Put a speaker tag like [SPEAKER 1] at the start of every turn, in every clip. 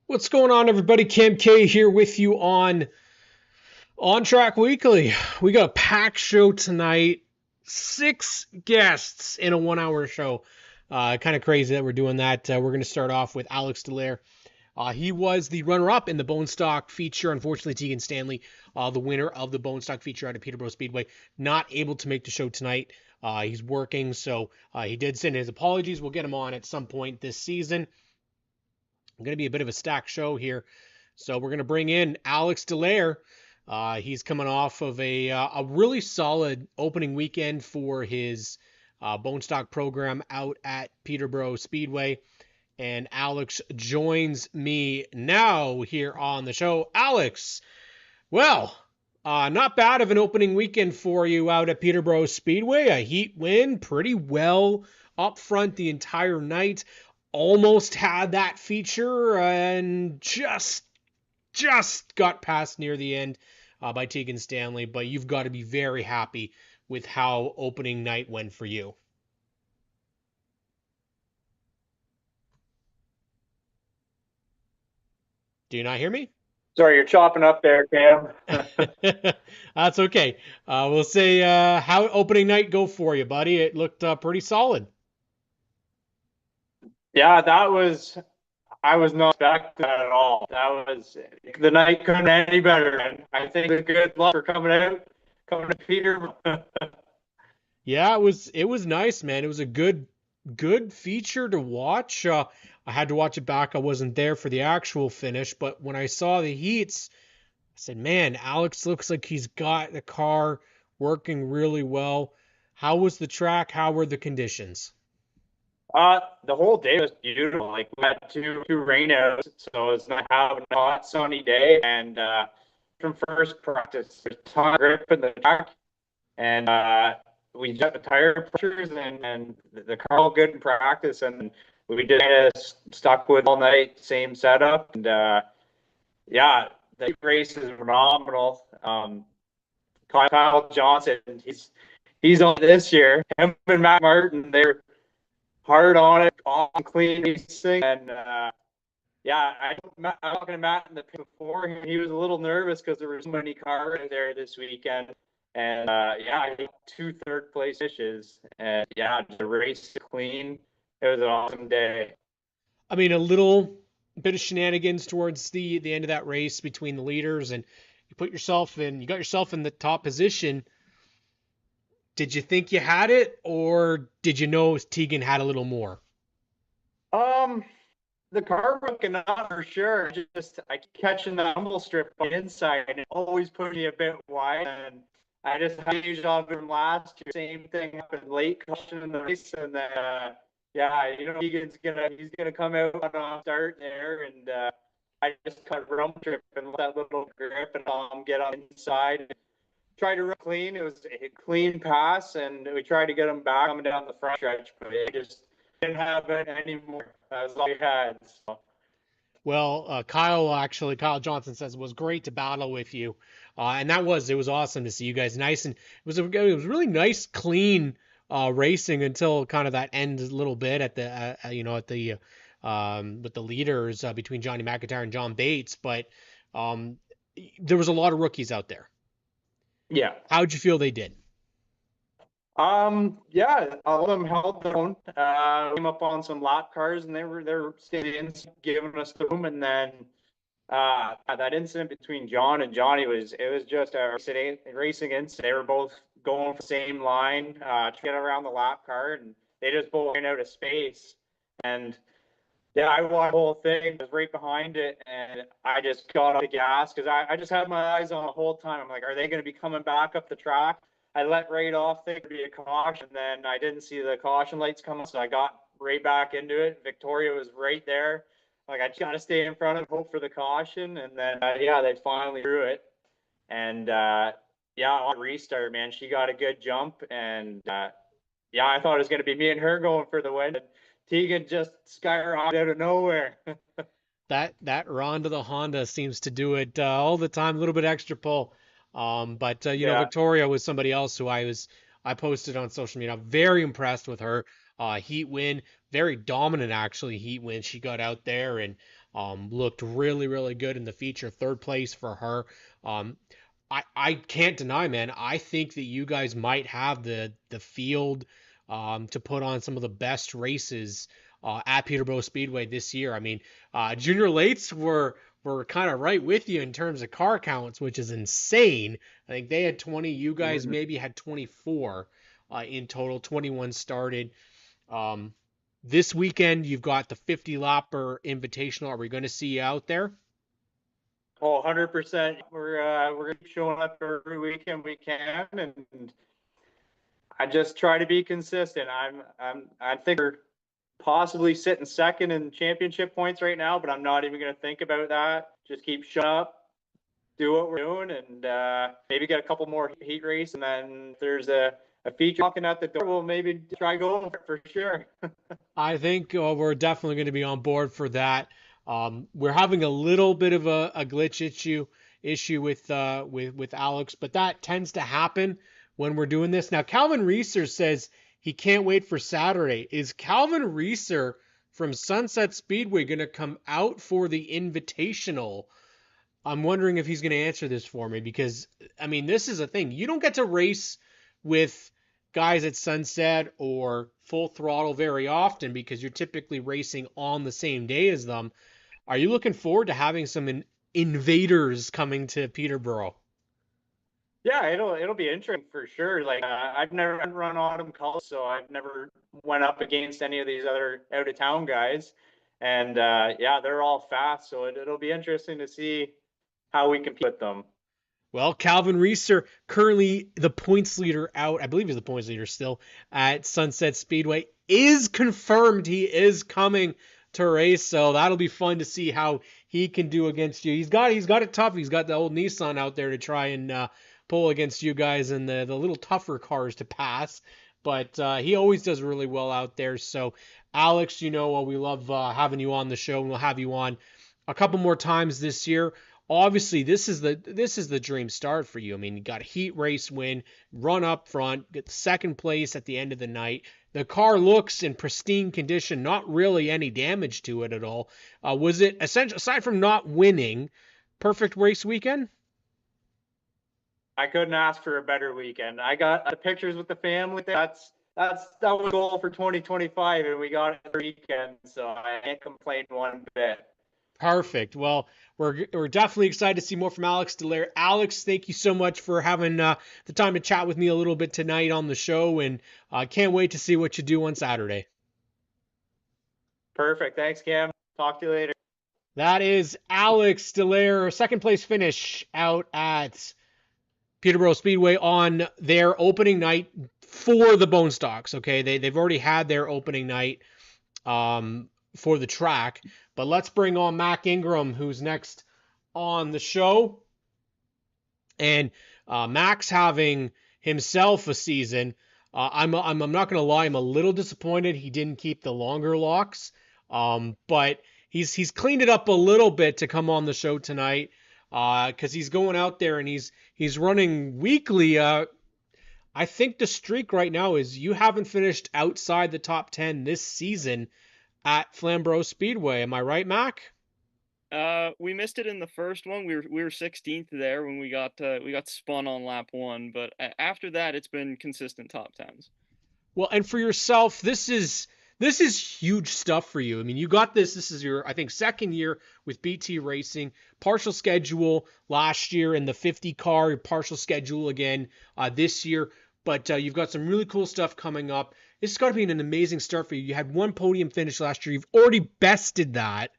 [SPEAKER 1] What's going on, everybody? Cam K here with you on ONTrack Weekly. We got a packed show tonight. 6 guests in a 1 hour show. Kind of crazy that we're doing that. We're going to start off with Alex Delair. He was the runner-up in the Bone Stock feature. Unfortunately, Tegan Stanley, the winner of the Bone Stock feature out of Peterborough Speedway, not able to make the show tonight. He's working, so he did send his apologies. We'll get him on at some point this season. Going to be a bit of a stacked show here. So we're going to bring in Alex Delair. He's coming off of a really solid opening weekend for his bone stock program out at Peterborough Speedway. And Alex joins me now here on the show. Alex, well, not bad of an opening weekend for you out at Peterborough Speedway. A heat win, pretty well up front the entire night. Almost had that feature and just got passed near the end by Tegan Stanley, but you've got to be very happy with how opening night went for you. Do you not hear me?
[SPEAKER 2] Sorry, you're chopping up there, Cam.
[SPEAKER 1] That's okay. We'll say how opening night go for you, buddy. It looked pretty solid.
[SPEAKER 2] Yeah, I was not expecting that at all. The night couldn't end any better. And I think it's good luck for coming to Peter.
[SPEAKER 1] Yeah, it was nice, man. It was a good feature to watch. I had to watch it back. I wasn't there for the actual finish, but when I saw the heats, I said, "Man, Alex looks like he's got the car working really well." How was the track? How were the conditions?
[SPEAKER 2] The whole day was beautiful. Like we had two rainouts, so it's not having a hot sunny day. And from first practice, there's a ton of grip in the track, and we got the tire pressures and the car all good in practice, and we did stuck with all night same setup, and yeah, the race is phenomenal. Kyle Johnson, he's on this year. Him and Matt Martin, they're hard on it, on clean racing, and yeah, I talking to Matt in the pit before. He was a little nervous because there were so many cars there this weekend, and yeah, I got 2 third-place finishes, and yeah, the race clean. It was an awesome day.
[SPEAKER 1] I mean, a little bit of shenanigans towards the end of that race between the leaders, and you got yourself in the top position. Did you think you had it, or did you know Tegan had a little more?
[SPEAKER 2] Um, the car looking up for sure. Just I keep catching the humble strip on the inside, and it always put me a bit wide. And I just had a huge job from last year. Same thing happened late caution in the race, and then yeah, he's gonna come out on a start there, and I just cut rump trip and let that little grip and get on the inside. Tried to run clean. It was a clean pass, and we tried to get him back coming down the front stretch, but it just didn't have it anymore. That was all we had. So.
[SPEAKER 1] Well, Kyle Johnson says it was great to battle with you, and it was awesome to see you guys nice, and it was really nice, clean racing until kind of that end little bit at the at the with the leaders between Johnny McIntyre and John Bates, but um, there was a lot of rookies out there.
[SPEAKER 2] Yeah.
[SPEAKER 1] How'd you feel they did?
[SPEAKER 2] Yeah, all of them held their own. Came up on some lap cars, and they're staying giving us the room, and then that incident between John and Johnny was just a racing incident. They were both going for the same line to get around the lap car, and they just both ran out of space. And yeah, I watched the whole thing. I was right behind it, and I just got off the gas because I just had my eyes on the whole time. I'm like, are they going to be coming back up the track? I let right off, think it'd be a caution. Then I didn't see the caution lights coming, so I got right back into it. Victoria was right there. Like, I just got to stay in front and hope for the caution. And then, yeah, they finally threw it. And yeah, on restart, man, she got a good jump. And yeah, I thought it was going to be me and her going for the win. And Tegan just skyrocketed out of nowhere.
[SPEAKER 1] That Ronda the Honda seems to do it all the time, a little bit extra pull. But
[SPEAKER 2] Yeah.
[SPEAKER 1] Victoria was somebody else who I posted on social media. I'm very impressed with her. Heat win, very dominant actually. Heat win. She got out there and Looked really, really good in the feature. Third place for her. I can't deny, man. I think that you guys might have the field to put on some of the best races at Peterborough Speedway this year. I mean, Junior Lates were kind of right with you in terms of car counts, which is insane. I think they had 20. You guys maybe had 24 in total. 21 started. This weekend you've got the 50 lapper invitational. Are we going to see you out there?
[SPEAKER 2] Oh, 100%. We're gonna keep showing up every weekend we can, and I just try to be consistent. I think we're possibly sitting second in championship points right now, but I'm not even gonna think about that. Just keep showing up, do what we're doing, and maybe get a couple more heat race, and then if there's a feature knocking at the door, we'll maybe try going for sure.
[SPEAKER 1] I think we're definitely going to be on board for that. We're having a little bit of a glitch issue with Alex, but that tends to happen when we're doing this. Now, Calvin Reeser says he can't wait for Saturday. Is Calvin Reeser from Sunset Speedway going to come out for the Invitational? I'm wondering if he's going to answer this for me because, I mean, this is a thing. You don't get to race with guys at Sunset or Full Throttle very often because you're typically racing on the same day as them. Are you looking forward to having some invaders coming to Peterborough?
[SPEAKER 2] Yeah, it'll be interesting for sure. Like I've never run autumn colors, so I've never went up against any of these other out of town guys, and yeah, they're all fast, so it'll be interesting to see how we compete with them.
[SPEAKER 1] Well, Calvin Reeser, currently the points leader out, I believe he's the points leader still at Sunset Speedway, is confirmed he is coming to race. So that'll be fun to see how he can do against you. He's got it tough. He's got the old Nissan out there to try and pull against you guys and the little tougher cars to pass. But he always does really well out there. So, Alex, we love having you on the show, and we'll have you on a couple more times this year. Obviously, this is the dream start for you. I mean, you got a heat race win, run up front, get second place at the end of the night. The car looks in pristine condition, not really any damage to it at all. Was it essential aside from not winning, perfect race weekend?
[SPEAKER 2] I couldn't ask for a better weekend. I got the pictures with the family. That was the goal for 2025, and we got it the weekend, so I can't complain one bit.
[SPEAKER 1] Perfect. Well, we're definitely excited to see more from Alex Delair. Alex, thank you so much for having the time to chat with me a little bit tonight on the show, and can't wait to see what you do on Saturday.
[SPEAKER 2] Perfect. Thanks, Cam. Talk to you later.
[SPEAKER 1] That is Alex Delair, second place finish out at Peterborough Speedway on their opening night for the Bone Stocks. Okay, they've already had their opening night for the track. But let's bring on Mac Ingram, who's next on the show. And Mac's having himself a season. I'm not going to lie, I'm a little disappointed he didn't keep the longer locks. But he's cleaned it up a little bit to come on the show tonight because he's going out there and he's running weekly. I think the streak right now is you haven't finished outside the top 10 this season at Flamborough Speedway. Am I right, Mac?
[SPEAKER 3] We missed it in the first one. We were 16th there when we got spun on lap 1, but after that it's been consistent top 10s.
[SPEAKER 1] Well, and for yourself, this is huge stuff for you. I mean, you got this. This is your, I think, second year with BT Racing. Partial schedule last year in the 50 car, partial schedule again this year. But you've got some really cool stuff coming up. It's got to be an amazing start for you. You had one podium finish last year. You've already bested that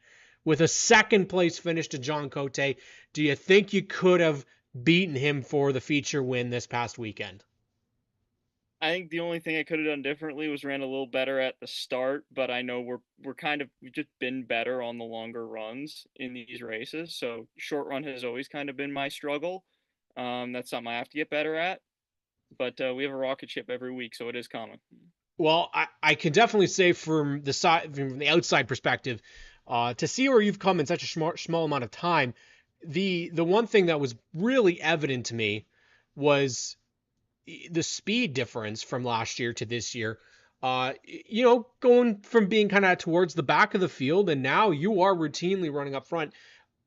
[SPEAKER 1] with a second place finish to John Cote. Do you think you could have beaten him for the feature win this past weekend?
[SPEAKER 3] I think the only thing I could have done differently was ran a little better at the start, but I know we've just been better on the longer runs in these races. So short run has always kind of been my struggle. That's something I have to get better at. But we have a rocket ship every week, so it is coming.
[SPEAKER 1] Well, I can definitely say from the outside perspective, to see where you've come in such a small amount of time, the one thing that was really evident to me was the speed difference from last year to this year. Going from being kind of towards the back of the field, and now you are routinely running up front.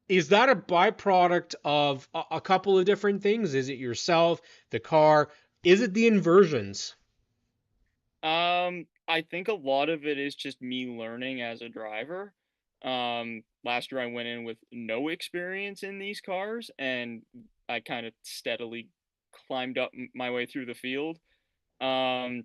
[SPEAKER 1] Is that a byproduct of a couple of different things? Is it yourself, the car? Is it the inversions?
[SPEAKER 3] I think a lot of it is just me learning as a driver. Last year I went in with no experience in these cars, and I kind of steadily climbed up my way through the field. Um,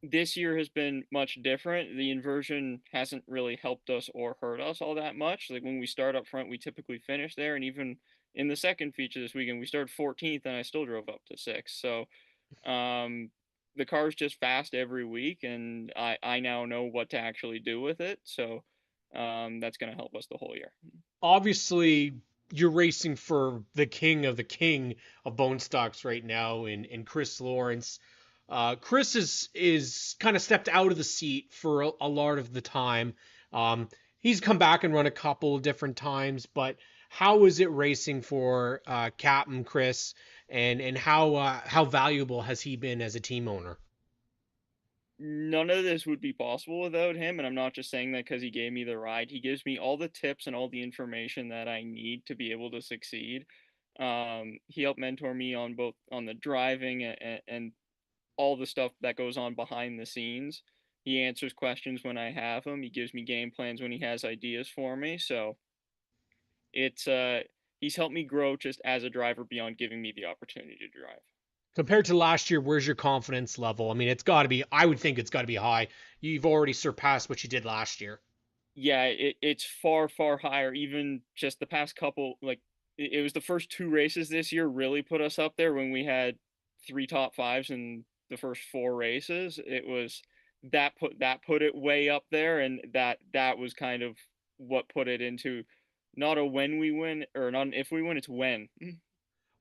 [SPEAKER 3] this year has been much different. The inversion hasn't really helped us or hurt us all that much. Like when we start up front, we typically finish there, and even in the second feature this weekend, we started 14th, and I still drove up to sixth. So um, the car's just fast every week, and I now know what to actually do with it. So that's going to help us the whole year.
[SPEAKER 1] Obviously, you're racing for the king of bone stocks right now in Chris Lawrence. Chris is kind of stepped out of the seat for a lot of the time. He's come back and run a couple of different times, but how is it racing for Captain Chris, and how valuable has he been as a team owner?
[SPEAKER 3] None of this would be possible without him, and I'm not just saying that because he gave me the ride. He gives me all the tips and all the information that I need to be able to succeed. He helped mentor me on both on the driving and all the stuff that goes on behind the scenes. He answers questions when I have them. He gives me game plans when he has ideas for me. So it's he's helped me grow just as a driver beyond giving me the opportunity to drive.
[SPEAKER 1] Compared to last year, where's your confidence level? I mean, it's got to be, I would think it's got to be high. You've already surpassed what you did last year.
[SPEAKER 3] Yeah, it's far, far higher. Even just the past couple, like it was the first two races this year really put us up there when we had three top fives in the first four races. It was that put it way up there, and that was kind of what put it into not a when we win or not an if we win, it's when.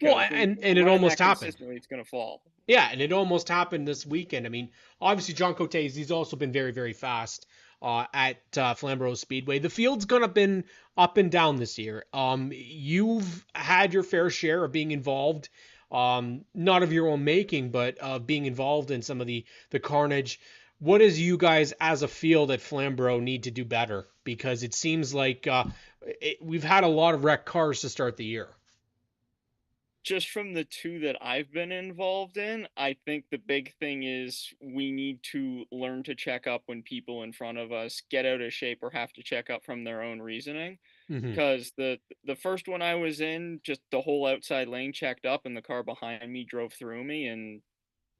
[SPEAKER 1] Well,
[SPEAKER 3] Because when
[SPEAKER 1] and
[SPEAKER 3] we're
[SPEAKER 1] it
[SPEAKER 3] running
[SPEAKER 1] almost
[SPEAKER 3] that
[SPEAKER 1] happened.
[SPEAKER 3] consistently, it's gonna fall.
[SPEAKER 1] Yeah, and it almost happened this weekend. I mean, obviously John Cotes, he's also been very, very fast at Flamborough Speedway. The field's gonna been up and down this year. You've had your fair share of being involved, not of your own making, but of being involved in some of the carnage. What does you guys as a field at Flamborough need to do better? Because it seems like we've had a lot of wrecked cars to start the year.
[SPEAKER 3] Just from the two that I've been involved in, I think the big thing is we need to learn to check up when people in front of us get out of shape or have to check up from their own reasoning.
[SPEAKER 1] Hmm.
[SPEAKER 3] Because the first one I was in, just the whole outside lane checked up and the car behind me drove through me and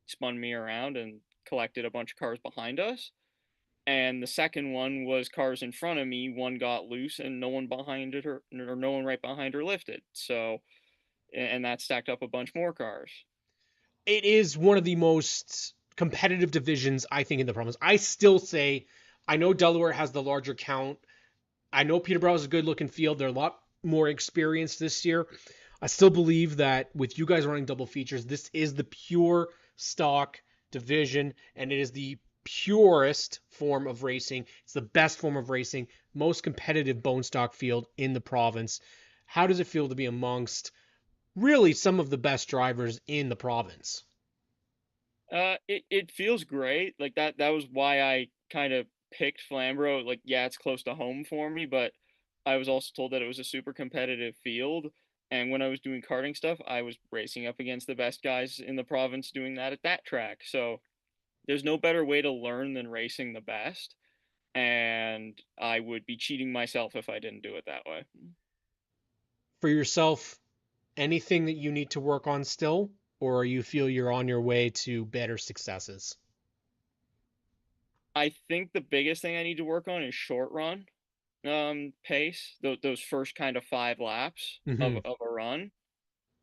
[SPEAKER 3] spun me around and collected a bunch of cars behind us. And the second one was cars in front of me, one got loose and no one behind it or no one right behind her lifted. So and that stacked up a bunch more cars.
[SPEAKER 1] It is one of the most competitive divisions, I think, in the province. I still say, I know Delaware has the larger count. I know Peterborough is a good looking field. They're a lot more experienced this year. I still believe that with you guys running double features, this is the pure stock division, and it is the purest form of racing. It's the best form of racing, most competitive bone stock field in the province. How does it feel to be amongst really some of the best drivers in the province?
[SPEAKER 3] It feels great. Like that was why I kind of picked Flamborough. Like, yeah, it's close to home for me, but I was also told that it was a super competitive field. And when I was doing karting stuff, I was racing up against the best guys in the province doing that at that track. So there's no better way to learn than racing the best. And I would be cheating myself if I didn't do it that way.
[SPEAKER 1] For yourself, anything that you need to work on still, or you feel you're on your way to better successes?
[SPEAKER 3] I think the biggest thing I need to work on is short run pace, those first kind of 5 laps
[SPEAKER 1] Mm-hmm.
[SPEAKER 3] of a run.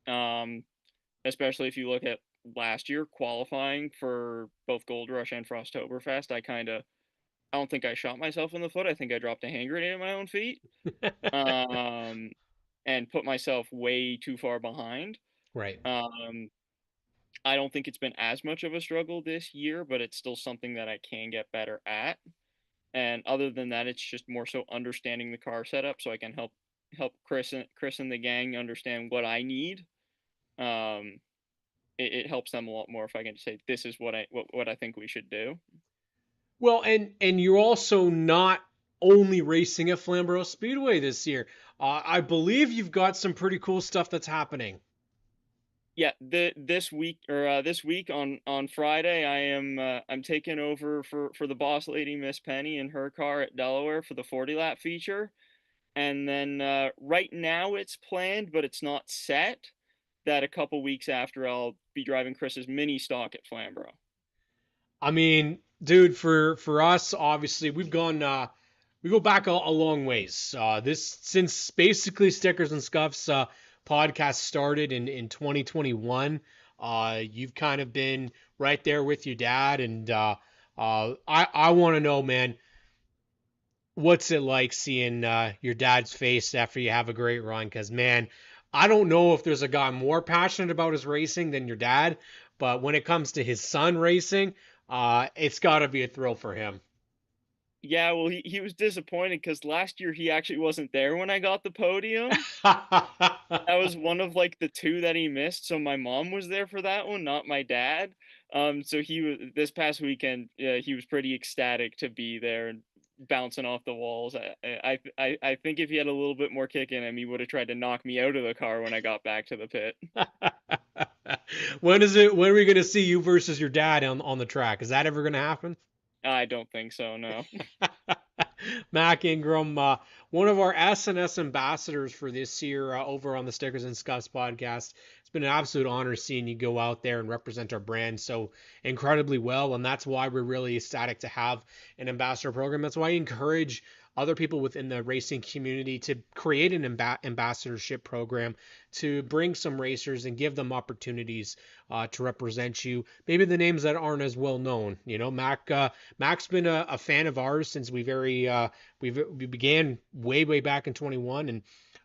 [SPEAKER 3] Um, Especially if you look at last year qualifying for both Gold Rush and Frosttoberfest, I don't think I shot myself in the foot. I think I dropped a hand grenade at my own feet. Um, and put myself way too far behind.
[SPEAKER 1] Right.
[SPEAKER 3] Um, I don't think it's been as much of a struggle this year, but it's still something that I can get better at. And other than that, it's just more so understanding the car setup so I can help Chris and the gang understand what I need. It helps them a lot more if I can say this is what I think we should do.
[SPEAKER 1] Well, and you're also not only racing at Flamborough Speedway this year. I believe you've got some pretty cool stuff that's happening.
[SPEAKER 3] Yeah, this week on Friday, I'm taking over for the boss lady Miss Penny in her car at Delaware for the 40 lap feature. And then right now it's planned, but it's not set, that a couple weeks after I'll be driving Chris's mini stock at Flamborough.
[SPEAKER 1] I mean, dude, for us, obviously, we go back a long ways. This since basically Stickers and Scuffs podcast started in 2021. You've kind of been right there with your dad, and I want to know, man, what's it like seeing your dad's face after you have a great run? Because man, I don't know if there's a guy more passionate about his racing than your dad, but when it comes to his son racing, it's got to be a thrill for him.
[SPEAKER 3] Yeah, well, he was disappointed because last year he actually wasn't there when I got the podium. That was one of like the two that he missed. So my mom was there for that one, not my dad. So he was this past weekend. He was pretty ecstatic to be there and bouncing off the walls. I think if he had a little bit more kick in him, he would have tried to knock me out of the car when I got back to the pit.
[SPEAKER 1] When is it? When are we going to see you versus your dad on the track? Is that ever going to happen?
[SPEAKER 3] I don't think so. No.
[SPEAKER 1] Mac Ingram, one of our S&S ambassadors for this year over on the Stickers and Scuffs podcast. It's been an absolute honor seeing you go out there and represent our brand so incredibly well, and that's why we're really ecstatic to have an ambassador program. That's why I encourage other people within the racing community to create an ambassadorship program to bring some racers and give them opportunities to represent you. Maybe the names that aren't as well known. You know, Mac's been a fan of ours since we began way back in 21 and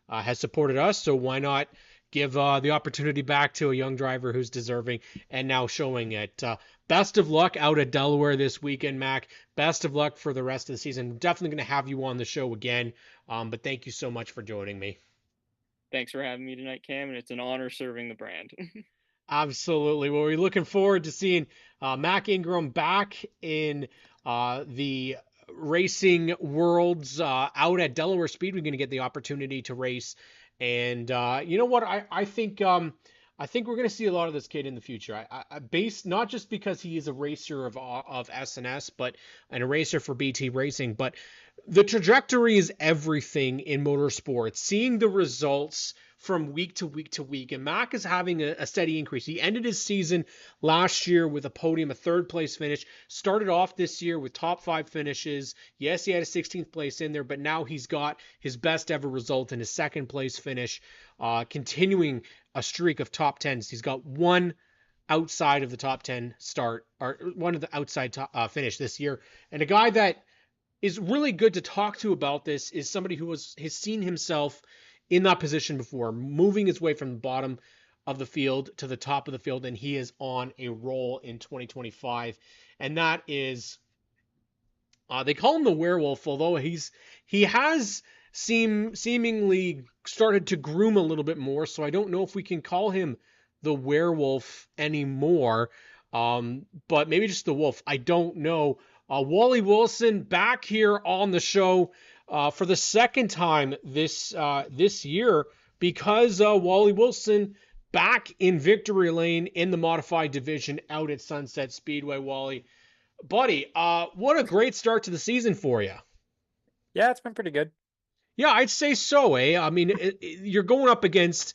[SPEAKER 1] has supported us. So why not give the opportunity back to a young driver who's deserving and now showing it. Best of luck out at Delaware this weekend, Mac. Best of luck for the rest of the season. Definitely going to have you on the show again. But thank you so much for joining me.
[SPEAKER 3] Thanks for having me tonight, Cam, and it's an honor serving the brand.
[SPEAKER 1] Absolutely. Well, we're looking forward to seeing Mac Ingram back in the racing worlds out at Delaware Speed. We're going to get the opportunity to race. And you know what? I think we're going to see a lot of this kid in the future. Based not just because he is a racer of S&S, but and a racer for BT Racing, but the trajectory is everything in motorsports. Seeing the results from week to week to week, and Mac is having a steady increase. He ended his season last year with a podium, a third place finish. Started off this year with top 5 finishes. Yes, he had a 16th place in there, but now he's got his best ever result in his second place finish, continuing a streak of top 10s. He's got one outside of the top 10 start, or one of the outside finish this year, and a guy that is really good to talk to about this is somebody who has seen himself in that position before, moving his way from the bottom of the field to the top of the field, and he is on a roll in 2025. And that is, they call him the werewolf, although he has seemingly started to groom a little bit more, so I don't know if we can call him the werewolf anymore, but maybe just the wolf. I don't know. Wally Wilson back here on the show for the second time this year, because Wally Wilson back in victory lane in the modified division out at Sunset Speedway. Wally, buddy, what a great start to the season for you.
[SPEAKER 4] Yeah, it's been pretty good.
[SPEAKER 1] Yeah, I'd say so, eh? I mean, you're going up against,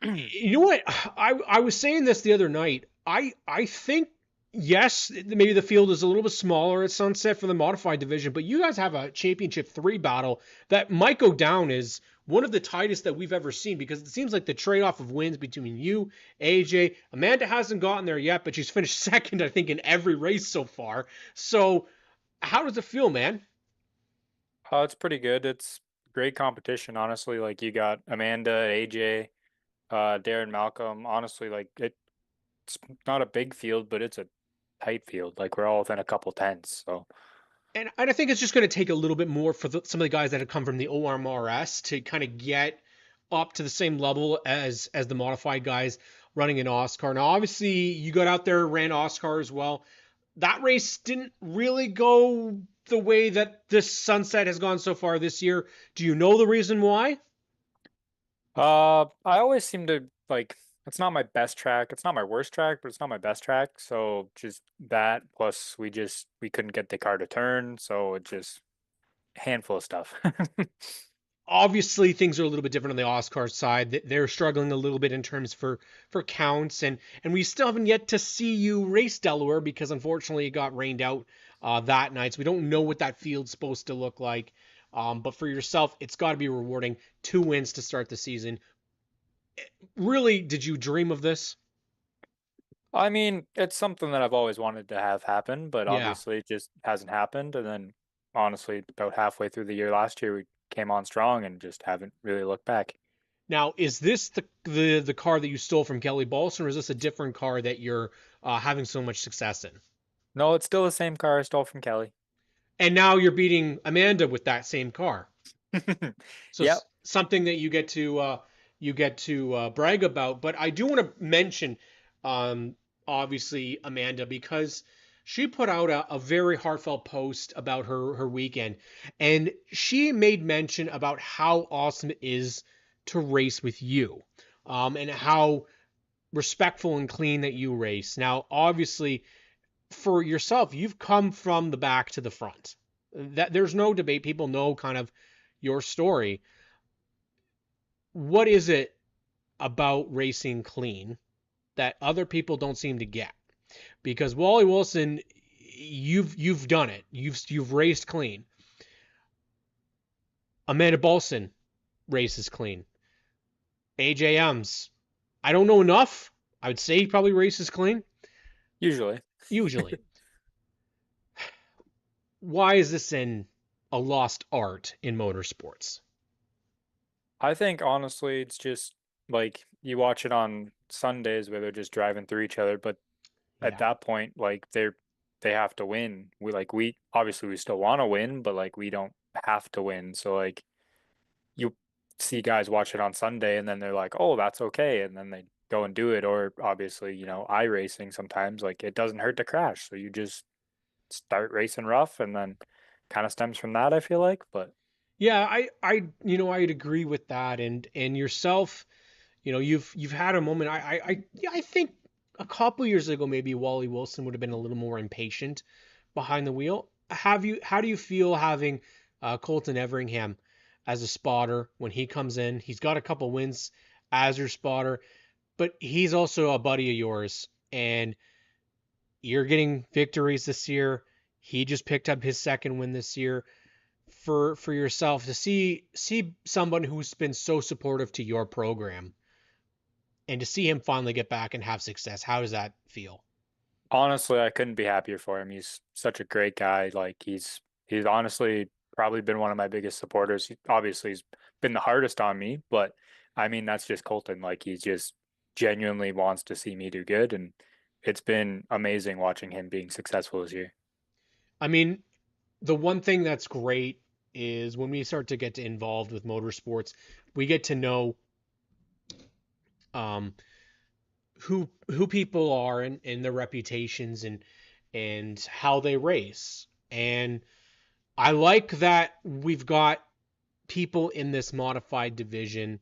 [SPEAKER 1] you know what? I was saying this the other night. I think, yes, maybe the field is a little bit smaller at Sunset for the modified division, but you guys have a championship 3 battle that might go down as one of the tightest that we've ever seen, because it seems like the trade-off of wins between you, AJ, Amanda hasn't gotten there yet, but she's finished second, I think, in every race so far. So how does it feel, man?
[SPEAKER 4] It's pretty good. It's great competition, honestly. Like, you got Amanda, AJ, Darren, Malcolm. Honestly, like, it's not a big field, but it's a tight field. Like, we're all within a couple tenths. So,
[SPEAKER 1] And I think it's just going to take a little bit more for some of the guys that have come from the OMRS to kind of get up to the same level as the modified guys running an Oscar. Now, obviously, you got out there, ran Oscar as well. that race didn't really go the way that this Sunset has gone so far this year. Do you know the reason why?
[SPEAKER 4] I always seem to like it's not my best track. It's not my worst track, but it's not my best track. So just that plus we couldn't get the car to turn, so it just handful of stuff.
[SPEAKER 1] Obviously, things are a little bit different on the Oscar side. They're struggling a little bit in terms for counts, and we still haven't yet to see you race Delaware because unfortunately it got rained out that night, so we don't know what that field's supposed to look like. But for yourself, it's got to be rewarding. 2 wins to start the season. Really, did you dream of this?
[SPEAKER 4] I mean, it's something that I've always wanted to have happen, but
[SPEAKER 1] Yeah.
[SPEAKER 4] obviously it just hasn't happened. And then honestly, about halfway through the year last year, we came on strong and just haven't really looked back.
[SPEAKER 1] Now, is this the car that you stole from Kelly Balson, or is this a different car that you're having so much success in?
[SPEAKER 4] No, it's still the same car I stole from Kelly.
[SPEAKER 1] And now you're beating Amanda with that same car. So
[SPEAKER 4] Yep.
[SPEAKER 1] something that you get to brag about. But I do want to mention, obviously Amanda, because she put out a very heartfelt post about her weekend, and she made mention about how awesome it is to race with you, and how respectful and clean that you race. Now, obviously, for yourself, you've come from the back to the front. That there's no debate. People know kind of your story. What is it about racing clean that other people don't seem to get? Because Wally Wilson, you've done it. You've raced clean. Amanda Balson races clean. AJM's, I don't know enough. I would say he probably races clean.
[SPEAKER 4] Usually.
[SPEAKER 1] Usually. Why is this a lost art in motorsports?
[SPEAKER 4] I think honestly, it's just like you watch it on Sundays where they're just driving through each other, but at
[SPEAKER 1] Yeah.
[SPEAKER 4] that point, like they have to win. We obviously we still want to win, but like we don't have to win. So like you see guys watch it on Sunday and then they're like, "Oh, that's okay." And then they go and do it. Or obviously, iRacing sometimes like it doesn't hurt to crash. So you just start racing rough and then kind of stems from that, I feel like. But
[SPEAKER 1] Yeah, I'd agree with that. And yourself, you've had a moment. Yeah, I think a couple years ago, maybe Wally Wilson would have been a little more impatient behind the wheel. How do you feel having Colton Everingham as a spotter when he comes in? He's got a couple wins as your spotter, but he's also a buddy of yours, and you're getting victories this year. He just picked up his second win this year. For yourself to see someone who's been so supportive to your program and to see him finally get back and have success, how does that feel?
[SPEAKER 4] honestly, I couldn't be happier for him. He's such a great guy. Like he's honestly probably been one of my biggest supporters. Obviously, he's been the hardest on me, but I mean that's just Colton. Like he just genuinely wants to see me do good, and it's been amazing watching him being successful this year.
[SPEAKER 1] I mean, the one thing that's great is when we start to get involved with motorsports, we get to know um, who people are and their reputations and how they race. And I like that we've got people in this modified division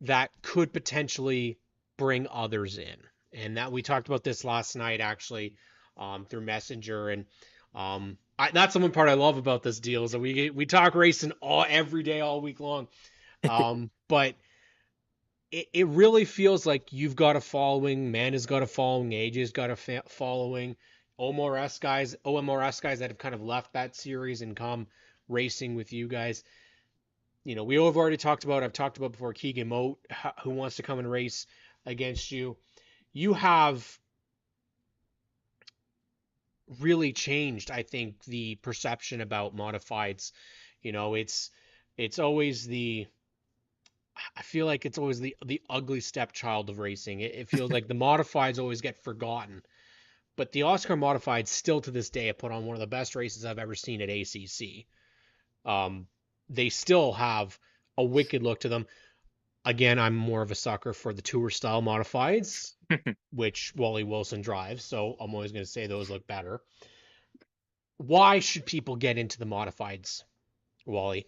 [SPEAKER 1] that could potentially bring others in. And that we talked about this last night actually through Messenger. And that's the one part I love about this deal is that we talk racing every day, all week long. But it really feels like you've got a following. Man has got a following. AJ's got a following. OMRS guys that have kind of left that series and come racing with you guys. I've talked about before Keegan Moat, who wants to come and race against you. You have really changed, I think, the perception about modifieds. It's always I feel like it's always the ugly stepchild of racing. It feels like the modifieds always get forgotten. But the Oscar modifieds still to this day have put on one of the best races I've ever seen at ACC. They still have a wicked look to them. Again, I'm more of a sucker for the tour style modifieds, which Wally Wilson drives, so I'm always going to say those look better. Why should people get into the modifieds, Wally?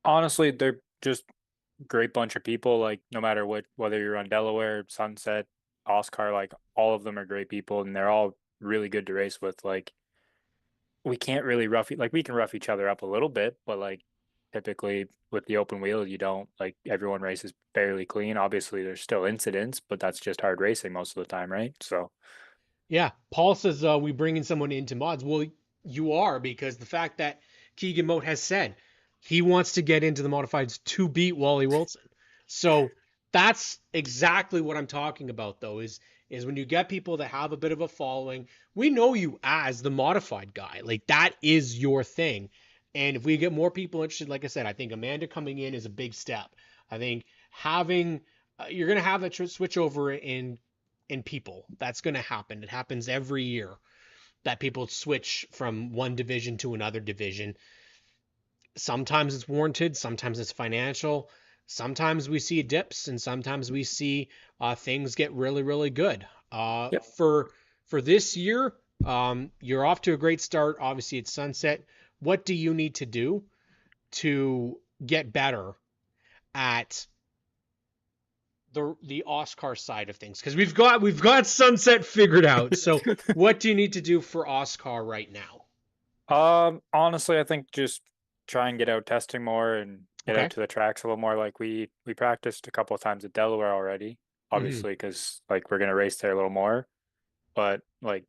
[SPEAKER 4] Honestly, they're just great bunch of people. Like no matter whether you're on Delaware, Sunset, Oscar, like all of them are great people, and they're all really good to race with. Like we can't really we can rough each other up a little bit, but like typically with the open wheel, you don't like everyone races fairly clean. Obviously, there's still incidents, but that's just hard racing most of the time, right? So
[SPEAKER 1] Yeah, Paul says we bringing someone into mods. Well, you are, because the fact that Keegan Moat has said he wants to get into the modifieds to beat Wally Wilson. So that's exactly what I'm talking about, though, is when you get people that have a bit of a following. We know you as the modified guy. Like that is your thing. And if we get more people interested, like I said, I think Amanda coming in is a big step. I think having you're going to have a switch over in people. That's going to happen. It happens every year that people switch from one division to another division. Sometimes it's warranted, sometimes it's financial, sometimes we see dips, and sometimes we see things get really, really good.
[SPEAKER 4] yep.
[SPEAKER 1] For this year, you're off to a great start. Obviously, it's Sunset. What do you need to do to get better at the Oscar side of things? Because we've got Sunset figured out. So what do you need to do for Oscar right now?
[SPEAKER 4] Honestly, I think just try and get out testing more and get
[SPEAKER 1] Okay.
[SPEAKER 4] out to the tracks a little more. Like we practiced a couple of times at Delaware already, obviously, because like we're gonna race there a little more. But like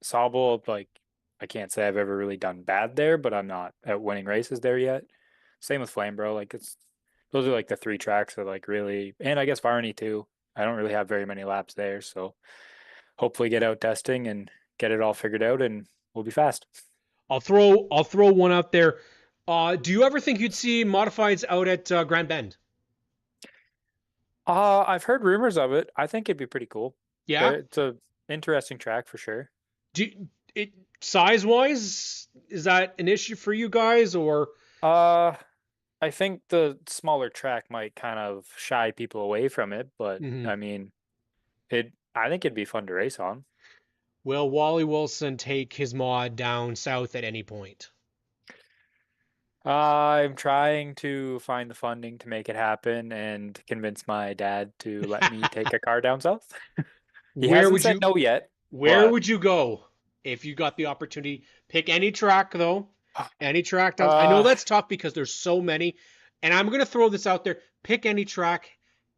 [SPEAKER 4] Sauble, like I can't say I've ever really done bad there, but I'm not at winning races there yet. Same with Flamborough. Like those are like the three tracks that like really, and I guess Varney too. I don't really have very many laps there, so hopefully get out testing and get it all figured out, and we'll be fast.
[SPEAKER 1] I'll throw one out there. Do you ever think you'd see modifieds out at Grand Bend?
[SPEAKER 4] I've heard rumors of it. I think it'd be pretty cool.
[SPEAKER 1] Yeah.
[SPEAKER 4] It's a interesting track for sure.
[SPEAKER 1] It size wise, is that an issue for you guys, or?
[SPEAKER 4] I think the smaller track might kind of shy people away from it, but I mean, I think it'd be fun to race on.
[SPEAKER 1] Will Wally Wilson take his mod down south at any point?
[SPEAKER 4] I'm trying to find the funding to make it happen and convince my dad to let me take a car down south. He hasn't said no yet.
[SPEAKER 1] Where would you go if you got the opportunity? Pick any track though. Any track down. I know that's tough because there's so many. And I'm going to throw this out there. Pick any track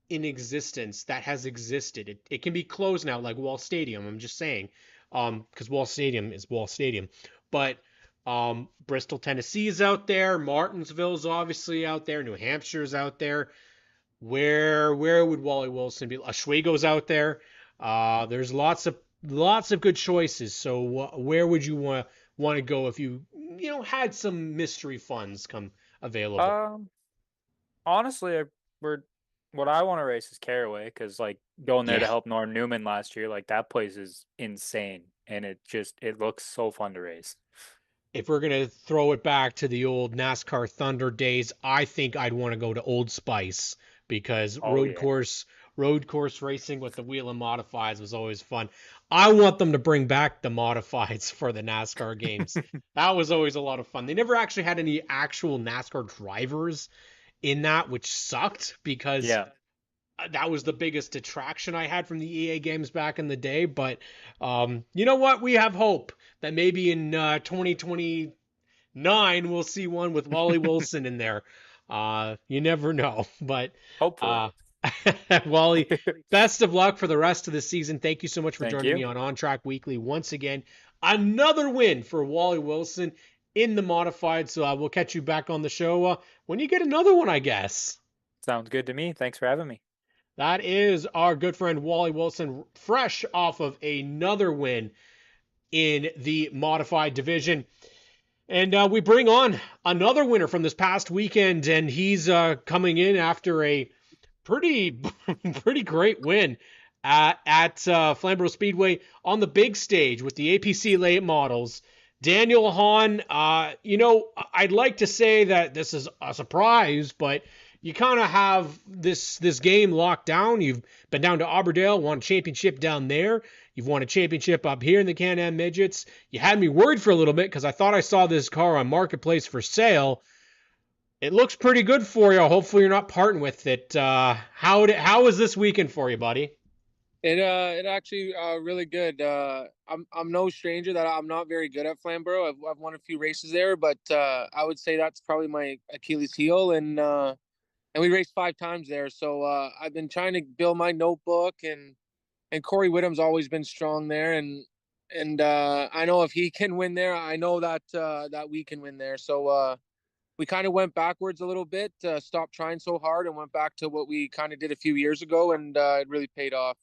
[SPEAKER 1] in existence that has existed. It can be closed now, like Wall Stadium. I'm just saying. Because Wall Stadium is Wall Stadium. But Bristol, Tennessee is out there. Martinsville's obviously out there. New Hampshire's out there. Where would Wally Wilson be? Oswego's out there. There's lots of good choices. So where would you want to go if you had some mystery funds come available?
[SPEAKER 4] Honestly, what I want to race is Caraway, because like going there to help Norm Newman last year, like that place is insane, and it looks so fun to race.
[SPEAKER 1] If we're gonna throw it back to the old NASCAR Thunder days, I think I'd want to go to Old Spice, because road course racing with the wheel and modifieds was always fun. I want them to bring back the modifieds for the NASCAR games. That was always a lot of fun. They never actually had any actual NASCAR drivers in that, which sucked, because that was the biggest detraction I had from the EA games back in the day. But you know what? We have hope that maybe in 2029 we'll see one with Wally Wilson in there. You never know, but
[SPEAKER 4] hopefully.
[SPEAKER 1] Wally, best of luck for the rest of the season. Thank you so much for joining me on OnTrack Weekly once again. Another win for Wally Wilson in the modified. So we'll catch you back on the show when you get another one, I guess.
[SPEAKER 4] Sounds good to me. Thanks for having me.
[SPEAKER 1] That is our good friend Wally Wilson, fresh off of another win in the modified division. And we bring on another winner from this past weekend, and he's coming in after a pretty great win at Flamborough Speedway on the big stage with the APC late models. Daniel Hahn, I'd like to say that this is a surprise, but you kind of have this game locked down. You've been down to Auberdale, won a championship down there. You've won a championship up here in the Can-Am Midgets. You had me worried for a little bit because I thought I saw this car on Marketplace for sale. It looks pretty good for you. Hopefully you're not parting with it. How was this weekend for you, buddy?
[SPEAKER 5] It actually really good. I'm no stranger that I'm not very good at Flamborough. I've won a few races there, but I would say that's probably my Achilles heel, and we raced 5 times there. So I've been trying to build my notebook, and Corey Whittam's always been strong there, and I know if he can win there, I know that that we can win there. So we kind of went backwards a little bit, stopped trying so hard, and went back to what we kind of did a few years ago, and it really paid off.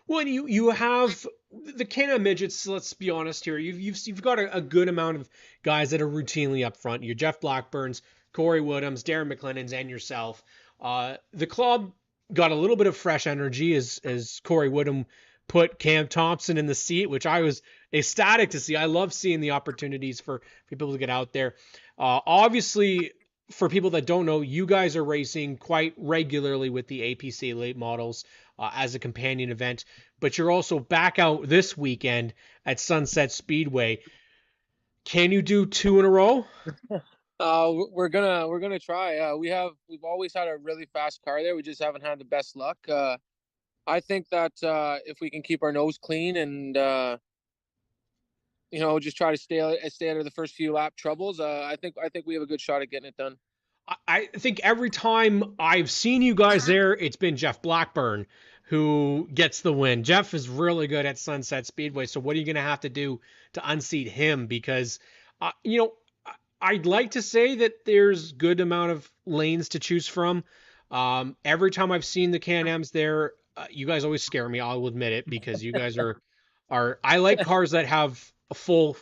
[SPEAKER 1] Well, and you have the Can-Am Midgets. Let's be honest here. You've got a good amount of guys that are routinely up front. Your Jeff Blackburns, Corey Woodhams, Darren McLennans, and yourself. The club got a little bit of fresh energy as Corey Woodham put Cam Thompson in the seat, which I was ecstatic to see. I love seeing the opportunities for people to get out there. Obviously, for people that don't know, you guys are racing quite regularly with the APC late models as a companion event, but you're also back out this weekend at Sunset Speedway. Can you do 2 in a row?
[SPEAKER 5] We're gonna try. We've always had a really fast car there. We just haven't had the best luck. I think that if we can keep our nose clean and just try to stay out of the first few lap troubles, I think we have a good shot at getting it done.
[SPEAKER 1] I think every time I've seen you guys there, it's been Jeff Blackburn who gets the win. Jeff is really good at Sunset Speedway, so what are you going to have to do to unseat him? Because, I'd like to say that there's good amount of lanes to choose from. Every time I've seen the Can-Ams there, you guys always scare me, I'll admit it, because you guys are I like cars that have a full,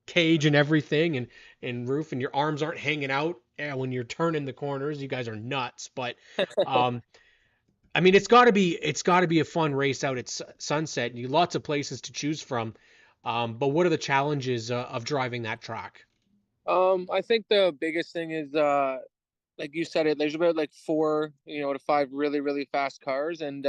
[SPEAKER 1] cage and everything and roof, and your arms aren't hanging out when you're turning the corners. You guys are nuts, but I mean, it's got to be a fun race out at Sunset. You lots of places to choose from, but what are the challenges of driving that track?
[SPEAKER 5] I think the biggest thing is like you said, there's about like 4 to 5 really really fast cars, and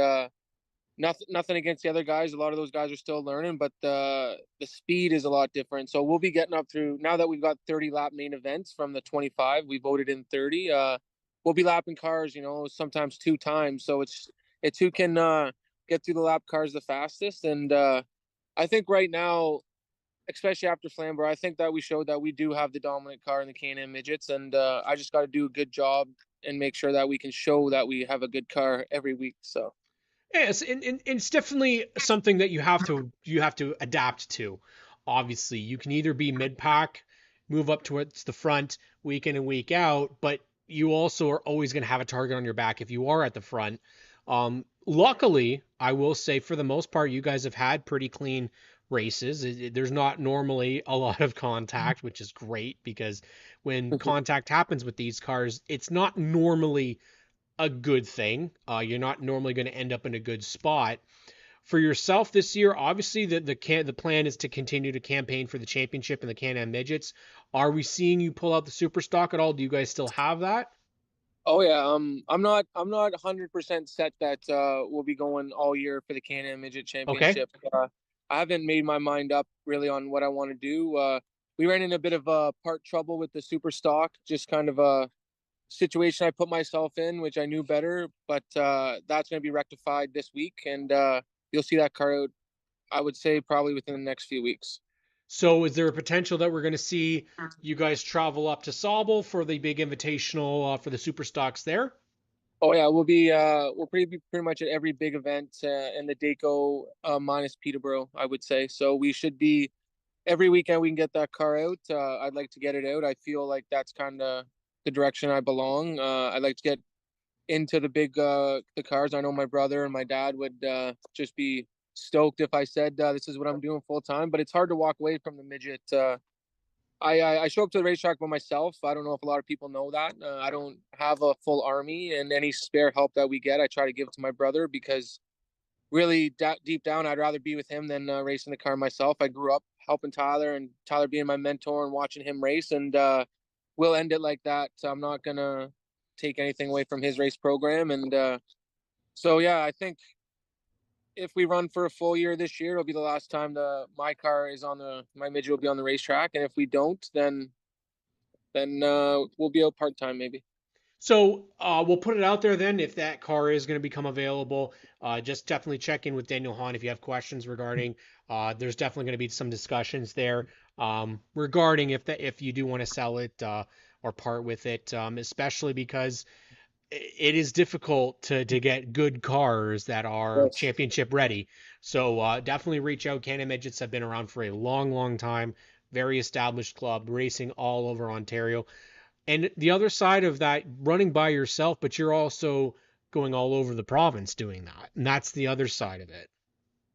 [SPEAKER 5] nothing against the other guys. A lot of those guys are still learning, but the speed is a lot different. So we'll be getting up through, now that we've got 30 lap main events from the 25, we voted in 30. We'll be lapping cars, sometimes 2 times. So it's who can get through the lap cars the fastest. And I think right now, especially after Flamborough, I think that we showed that we do have the dominant car in the Can-Am Midgets, and I just got to do a good job and make sure that we can show that we have a good car every week. So.
[SPEAKER 1] Yes, and it's definitely something that you have to adapt to. Obviously, you can either be mid-pack, move up towards the front week in and week out, but you also are always going to have a target on your back if you are at the front. Luckily, I will say for the most part, you guys have had pretty clean races. There's not normally a lot of contact, which is great, because when contact happens with these cars, it's not normally a good thing. You're not normally going to end up in a good spot. For yourself this year, obviously the plan is to continue to campaign for the championship in the Can-Am Midgets. Are we seeing you pull out the super stock at all? Do you guys still have that?
[SPEAKER 5] Oh yeah, I'm not 100% set that we'll be going all year for the Can-Am Midget Championship. Okay. I haven't made my mind up really on what I want to do. We ran in a bit of part trouble with the super stock, just kind of a situation I put myself in, which I knew better, but that's going to be rectified this week, and you'll see that car out, I would say, probably within the next few weeks.
[SPEAKER 1] So is there a potential that we're going to see you guys travel up to Sauble for the big invitational for the super stocks there?
[SPEAKER 5] Oh yeah, we'll be pretty much at every big event in the Daco minus Peterborough, I would say. So we should be every weekend we can get that car out. I'd like to get it out. I feel like that's kind of the direction I belong. I'd like to get into the big the cars. I know my brother and my dad would just be stoked if I said this is what I'm doing full time, but it's hard to walk away from the midget. I show up to the racetrack by myself. I don't know if a lot of people know that. I don't have a full army, and any spare help that we get, I try to give to my brother, because really deep down, I'd rather be with him than racing the car myself. I grew up helping Tyler, and Tyler being my mentor and watching him race, and we'll end it like that. I'm not gonna take anything away from his race program. And so, yeah, I think if we run for a full year this year, it'll be the last time my car is my midget will be on the racetrack. And if we don't, then we'll be out part-time maybe.
[SPEAKER 1] So we'll put it out there then. If that car is going to become available, just definitely check in with Daniel Hahn if you have questions regarding. There's definitely going to be some discussions there regarding if you do want to sell it or part with it, especially because it is difficult to get good cars that are
[SPEAKER 5] Yes.
[SPEAKER 1] championship ready. So definitely reach out. Can-Am Midgets have been around for a long, long time. Very established club, racing all over Ontario. And the other side of that, running by yourself, but you're also going all over the province doing that. And that's the other side of it.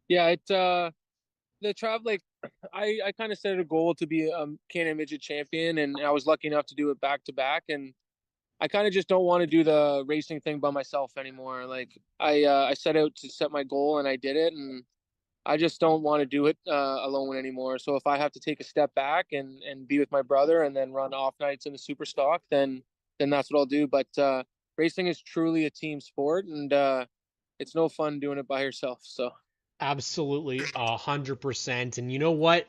[SPEAKER 5] Yeah, the travel, like, I kind of set a goal to be a Can-Am midget champion, and I was lucky enough to do it back to back. And I kind of just don't want to do the racing thing by myself anymore. Like, I set out to set my goal, and I did it, and I just don't want to do it alone anymore. So if I have to take a step back and be with my brother and then run off nights in the super stock, then that's what I'll do. But racing is truly a team sport, and it's no fun doing it by yourself. So
[SPEAKER 1] Absolutely, 100%. And you know what?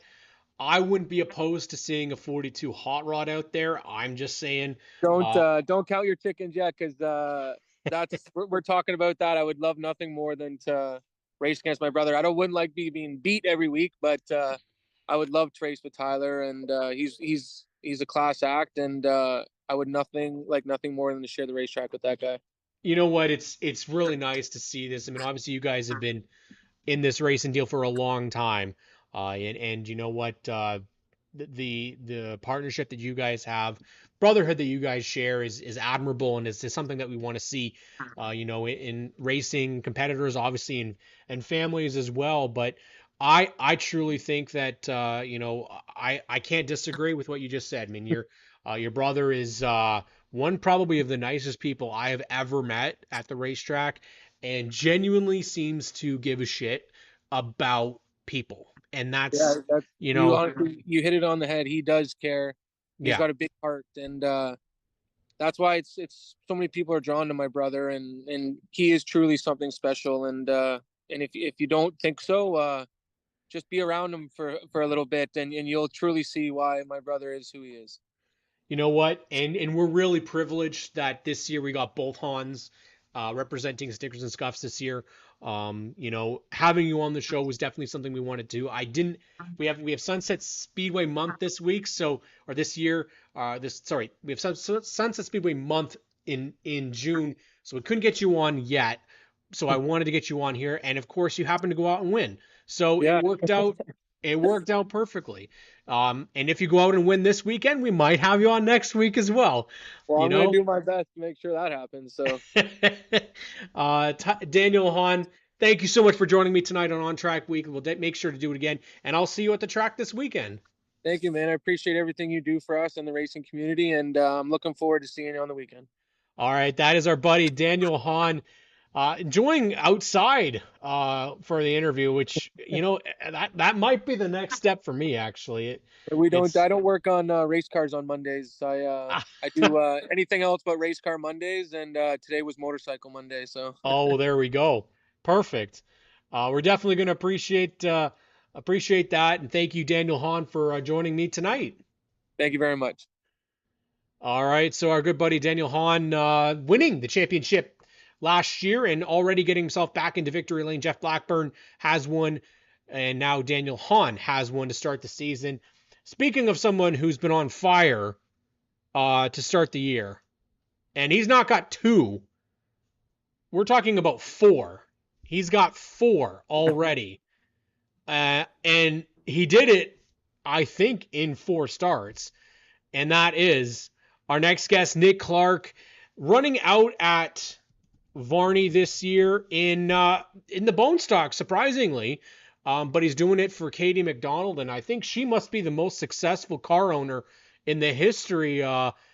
[SPEAKER 1] I wouldn't be opposed to seeing a 42 hot rod out there. I'm just saying,
[SPEAKER 5] don't count your chickens yet, because that's we're talking about that. I would love nothing more than to race against my brother. Wouldn't like being beat every week, but I would love to race with Tyler, and he's a class act, and I would nothing more than to share the racetrack with that guy.
[SPEAKER 1] you know what? It's really nice to see this. I mean, obviously you guys have been in this racing deal for a long time. And you know what? The partnership that you guys have, brotherhood that you guys share is admirable, and is something that we want to see, in racing competitors, obviously, and families as well. But I truly think that, I can't disagree with what you just said. I mean, your brother is one probably of the nicest people I have ever met at the racetrack, and genuinely seems to give a shit about people. And that's,
[SPEAKER 5] you hit it on the head. He does care. He's got a big heart, and that's why it's so many people are drawn to my brother, and he is truly something special. And if you don't think so, just be around him for a little bit, and you'll truly see why my brother is who he is.
[SPEAKER 1] You know what? And we're really privileged that this year we got both Hans representing Stickers and Scuffs this year. Having you on the show was definitely something we wanted to do. We have Sunset Speedway month this week, or this year. We have Sunset Speedway month in June, so we couldn't get you on yet. So I wanted to get you on here, and of course you happened to go out and win. So
[SPEAKER 5] Yeah.
[SPEAKER 1] it worked out. It worked out perfectly. And if you go out and win this weekend, we might have you on next week as well.
[SPEAKER 5] Well, I'm going to do my best to make sure that happens. So,
[SPEAKER 1] Daniel Hahn, thank you so much for joining me tonight on ONTrack Weekly. We'll make sure to do it again, and I'll see you at the track this weekend.
[SPEAKER 5] Thank you, man. I appreciate everything you do for us and the racing community, and I'm looking forward to seeing you on the weekend.
[SPEAKER 1] All right, that is our buddy Daniel Hahn. Enjoying outside for the interview, which that might be the next step for me, actually.
[SPEAKER 5] I don't work on race cars on Mondays. I do anything else but race car Mondays, and today was motorcycle Monday. So
[SPEAKER 1] oh, well, there we go. Perfect. We're definitely going to appreciate that, and thank you, Daniel Hahn, for joining me tonight.
[SPEAKER 5] Thank you very much.
[SPEAKER 1] All right, so our good buddy Daniel Hahn winning the championship last year and already getting himself back into victory lane. Jeff Blackburn has won, and now Daniel Hahn has won to start the season. Speaking of someone who's been on fire to start the year, and he's not got two, we're talking about four. He's got four already. And he did it, I think, in 4 starts. And that is our next guest, Nick Clark, running out at Varney this year in the bone stock, surprisingly, but he's doing it for Katie McDonald, and I think she must be the most successful car owner in the history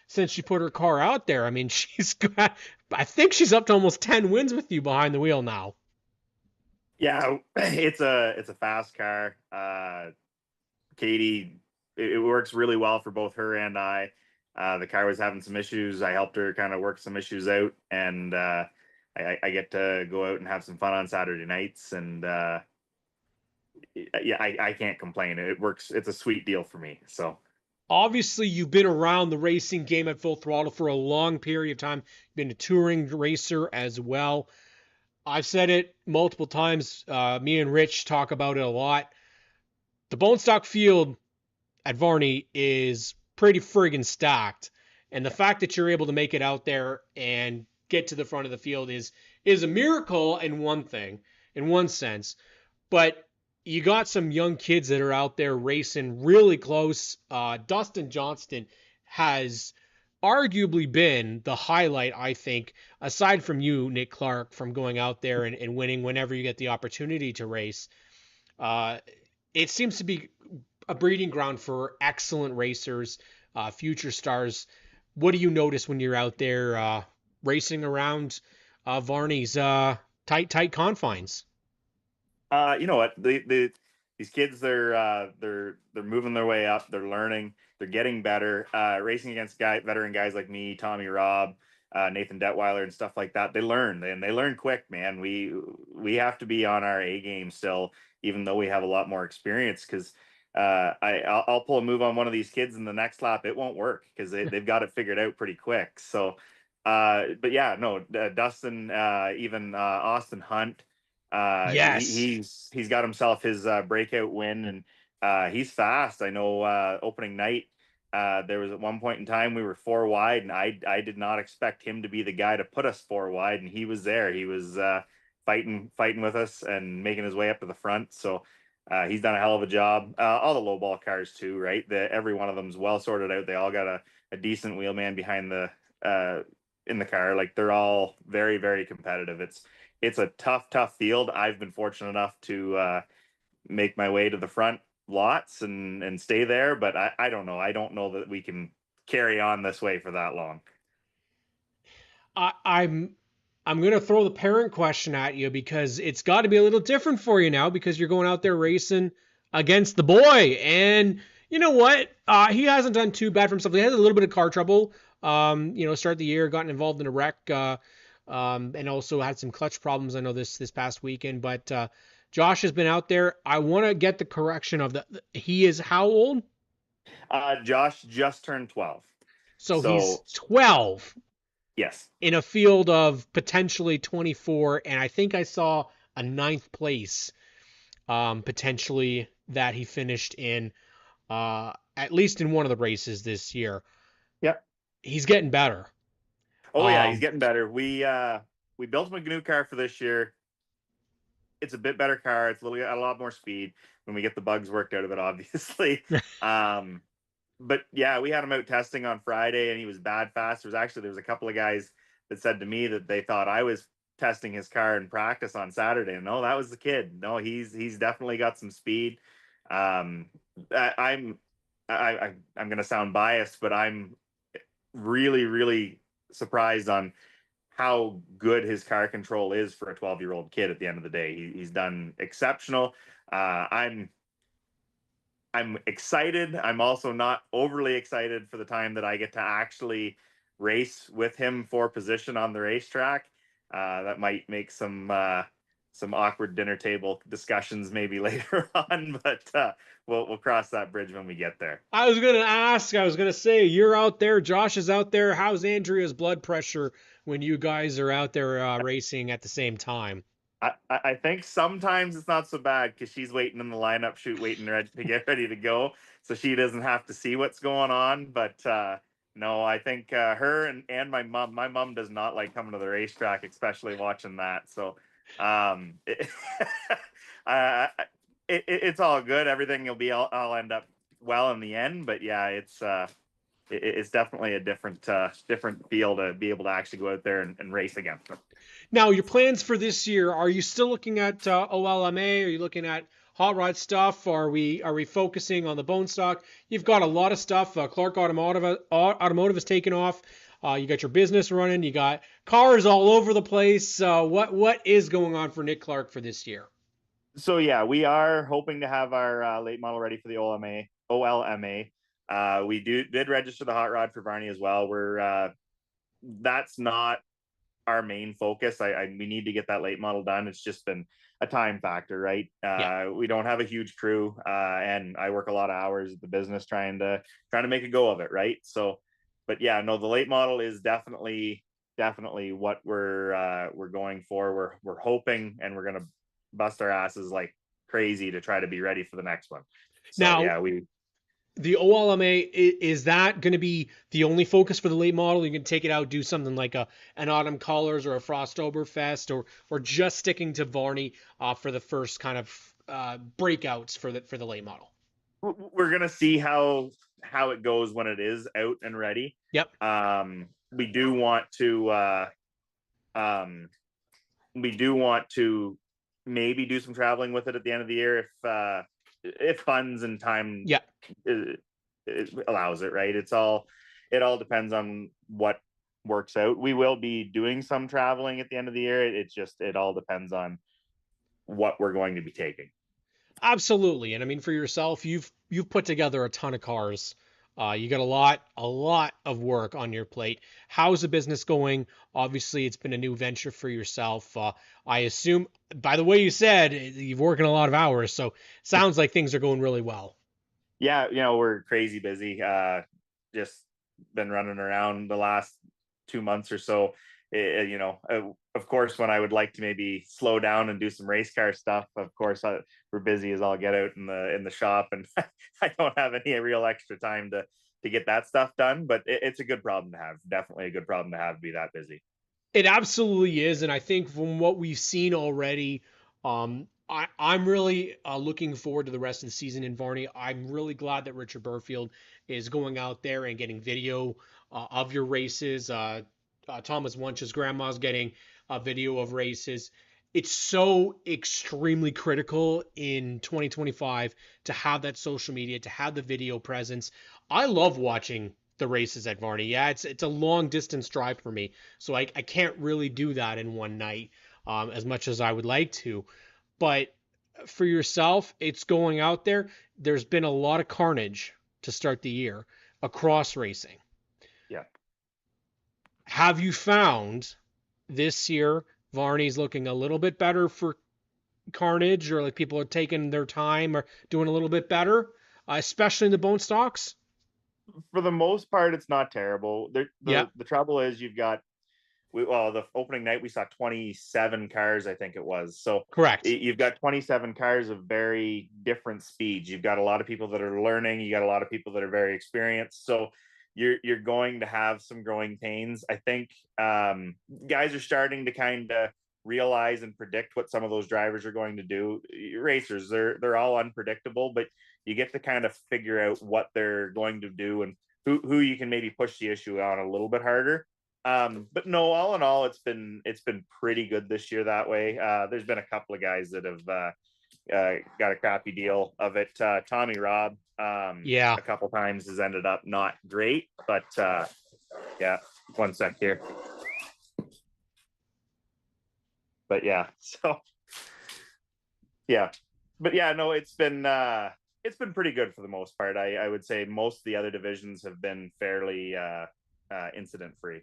[SPEAKER 1] since she put her car out there. I mean, I think she's up to almost 10 wins with you behind the wheel now.
[SPEAKER 6] Yeah, it's a fast car. Katie, it works really well for both her and I. The car was having some issues. I helped her kind of work some issues out, and I get to go out and have some fun on Saturday nights. And yeah, I can't complain. It works. It's a sweet deal for me. So
[SPEAKER 1] Obviously, you've been around the racing game at full throttle for a long period of time. You've been a touring racer as well. I've said it multiple times. Me and Rich talk about it a lot. The bone stock field at Varney is pretty friggin' stacked. And the fact that you're able to make it out there and get to the front of the field is a miracle in one sense. But you got some young kids that are out there racing really close. Dustin Johnston has arguably been the highlight, I think, aside from you, Nick Clark, from going out there and winning whenever you get the opportunity to race. It seems to be a breeding ground for excellent racers, future stars. What do you notice when you're out there racing around Varney's tight confines?
[SPEAKER 6] You know what? These kids, they're moving their way up. They're learning. They're getting better. Racing against veteran guys like me, Tommy Robb, Nathan Detweiler, and stuff like that. They learn, and they learn quick, man. We have to be on our A game still, even though we have a lot more experience. Because I'll pull a move on one of these kids in the next lap, it won't work because they've got it figured out pretty quick. So, but yeah, no, Dustin, even Austin Hunt.
[SPEAKER 1] Yes.
[SPEAKER 6] He's got himself his breakout win, and he's fast. I know opening night there was at one point in time we were 4 wide, and I did not expect him to be the guy to put us 4 wide, and he was there. He was fighting with us and making his way up to the front. So he's done a hell of a job. All the low ball cars too, right? Every one of them's well sorted out. They all got a decent wheelman behind the in the car. Like they're all very, very competitive. It's a tough field. I've been fortunate enough to make my way to the front lots and stay there, but I don't know. I don't know that we can carry on this way for that long.
[SPEAKER 1] I'm going to throw the parent question at you because it's got to be a little different for you now because you're going out there racing against the boy. And you know what? He hasn't done too bad for himself. He had a little bit of car trouble. Start the year, gotten involved in a wreck, and also had some clutch problems. I know this past weekend, but Josh has been out there. I want to get the correction of he is how old?
[SPEAKER 6] Josh just turned 12.
[SPEAKER 1] So he's 12.
[SPEAKER 6] Yes.
[SPEAKER 1] In a field of potentially 24, and I think I saw a 9th place potentially that he finished in, at least in one of the races this year.
[SPEAKER 6] Yep.
[SPEAKER 1] He's getting better.
[SPEAKER 6] Oh yeah, he's getting better. We built him a new car for this year. It's a bit better car. It's a lot more speed when we get the bugs worked out of it, obviously. But yeah, we had him out testing on Friday, and he was bad fast. There was a couple of guys that said to me that they thought I was testing his car in practice on Saturday. And no, that was the kid. No, he's definitely got some speed. I'm going to sound biased, but I'm really, really surprised on how good his car control is for a 12-year-old kid at the end of the day. He's done exceptional. I'm excited. I'm also not overly excited for the time that I get to actually race with him for position on the racetrack. That might make some awkward dinner table discussions maybe later on, but we'll cross that bridge when we get there.
[SPEAKER 1] I was gonna say, you're out there, Josh is out there. How's Andrea's blood pressure when you guys are out there racing at the same time?
[SPEAKER 6] I think sometimes it's not so bad because she's waiting in the lineup chute, waiting to get ready to go, so she doesn't have to see what's going on. But no, I think her and my mom does not like coming to the racetrack, especially watching that. So it's all good. Everything will be I'll end up well in the end. But yeah, it's definitely a different feel to be able to actually go out there and race against them.
[SPEAKER 1] Now, your plans for this year, are you still looking at OLMA? Are you looking at hot rod stuff? Are we focusing on the bone stock? You've got a lot of stuff. Clark Automotive has taken off. You got your business running. You got cars all over the place. What is going on for Nick Clark for this year?
[SPEAKER 6] So yeah, we are hoping to have our late model ready for the OLMA. We did register the hot rod for Varney as well. That's not our main focus. We need to get that late model done. It's just been a time factor, right? We don't have a huge crew, and I work a lot of hours at the business trying to make a go of it, right? So, but yeah, no, the late model is definitely what we're going for. We're hoping, and we're gonna bust our asses like crazy to try to be ready for the next one. So
[SPEAKER 1] Now,
[SPEAKER 6] yeah,
[SPEAKER 1] the OLMA, is that going to be the only focus for the late model? You can take it out, do something like an Autumn Colors or a Frostoberfest, or just sticking to Varney for the first kind of breakouts for the late model.
[SPEAKER 6] We're gonna see how it goes when it is out and ready.
[SPEAKER 1] Yep.
[SPEAKER 6] We do want to maybe do some traveling with it at the end of the year if funds and time it allows it, right? It all depends on what works out. We will be doing some traveling at the end of the year. It all depends on what we're going to be taking.
[SPEAKER 1] Absolutely. And I mean, for yourself, you've put together a ton of cars. You got a lot of work on your plate. How's the business going? Obviously, it's been a new venture for yourself. I assume, by the way you said, you're working a lot of hours, so sounds like things are going really well.
[SPEAKER 6] Yeah, we're crazy busy. Just been running around the last 2 months or so. Of course, when I would like to maybe slow down and do some race car stuff, of course, we're busy as all get out in the shop, and I don't have any real extra time to get that stuff done. But it's a good problem to have. Definitely a good problem to have, be that busy.
[SPEAKER 1] It absolutely is, and I think from what we've seen already, I'm really looking forward to the rest of the season in Varney. I'm really glad that Richard Burfield is going out there and getting video of your races. Thomas Wunsch's grandma's getting a video of races. It's so extremely critical in 2025 to have that social media, to have the video presence. I love watching the races at Varney. Yeah, it's a long distance drive for me, so I can't really do that in one night as much as I would like to. But for yourself, it's going out there. There's been a lot of carnage to start the year across racing.
[SPEAKER 6] Yeah.
[SPEAKER 1] Have you found this year Varney's looking a little bit better for carnage, or like people are taking their time or doing a little bit better, especially in the bone stocks?
[SPEAKER 6] For the most part, it's not terrible.
[SPEAKER 1] Yeah.
[SPEAKER 6] The trouble is the opening night we saw 27 cars, I think it was. So
[SPEAKER 1] Correct.
[SPEAKER 6] You've got 27 cars of very different speeds. You've got a lot of people that are learning. You got a lot of people that are very experienced. So you're going to have some growing pains. I think guys are starting to kind of realize and predict what some of those drivers are going to do. Racers, they're all unpredictable, but you get to kind of figure out what they're going to do and who you can maybe push the issue on a little bit harder. But no, all in all, it's been pretty good this year that way. There's been a couple of guys that have got a crappy deal of it. Tommy Robb, a couple times has ended up not great, but yeah, 1 sec here. But yeah, so yeah, but yeah, no, it's been pretty good for the most part. I would say most of the other divisions have been fairly incident free.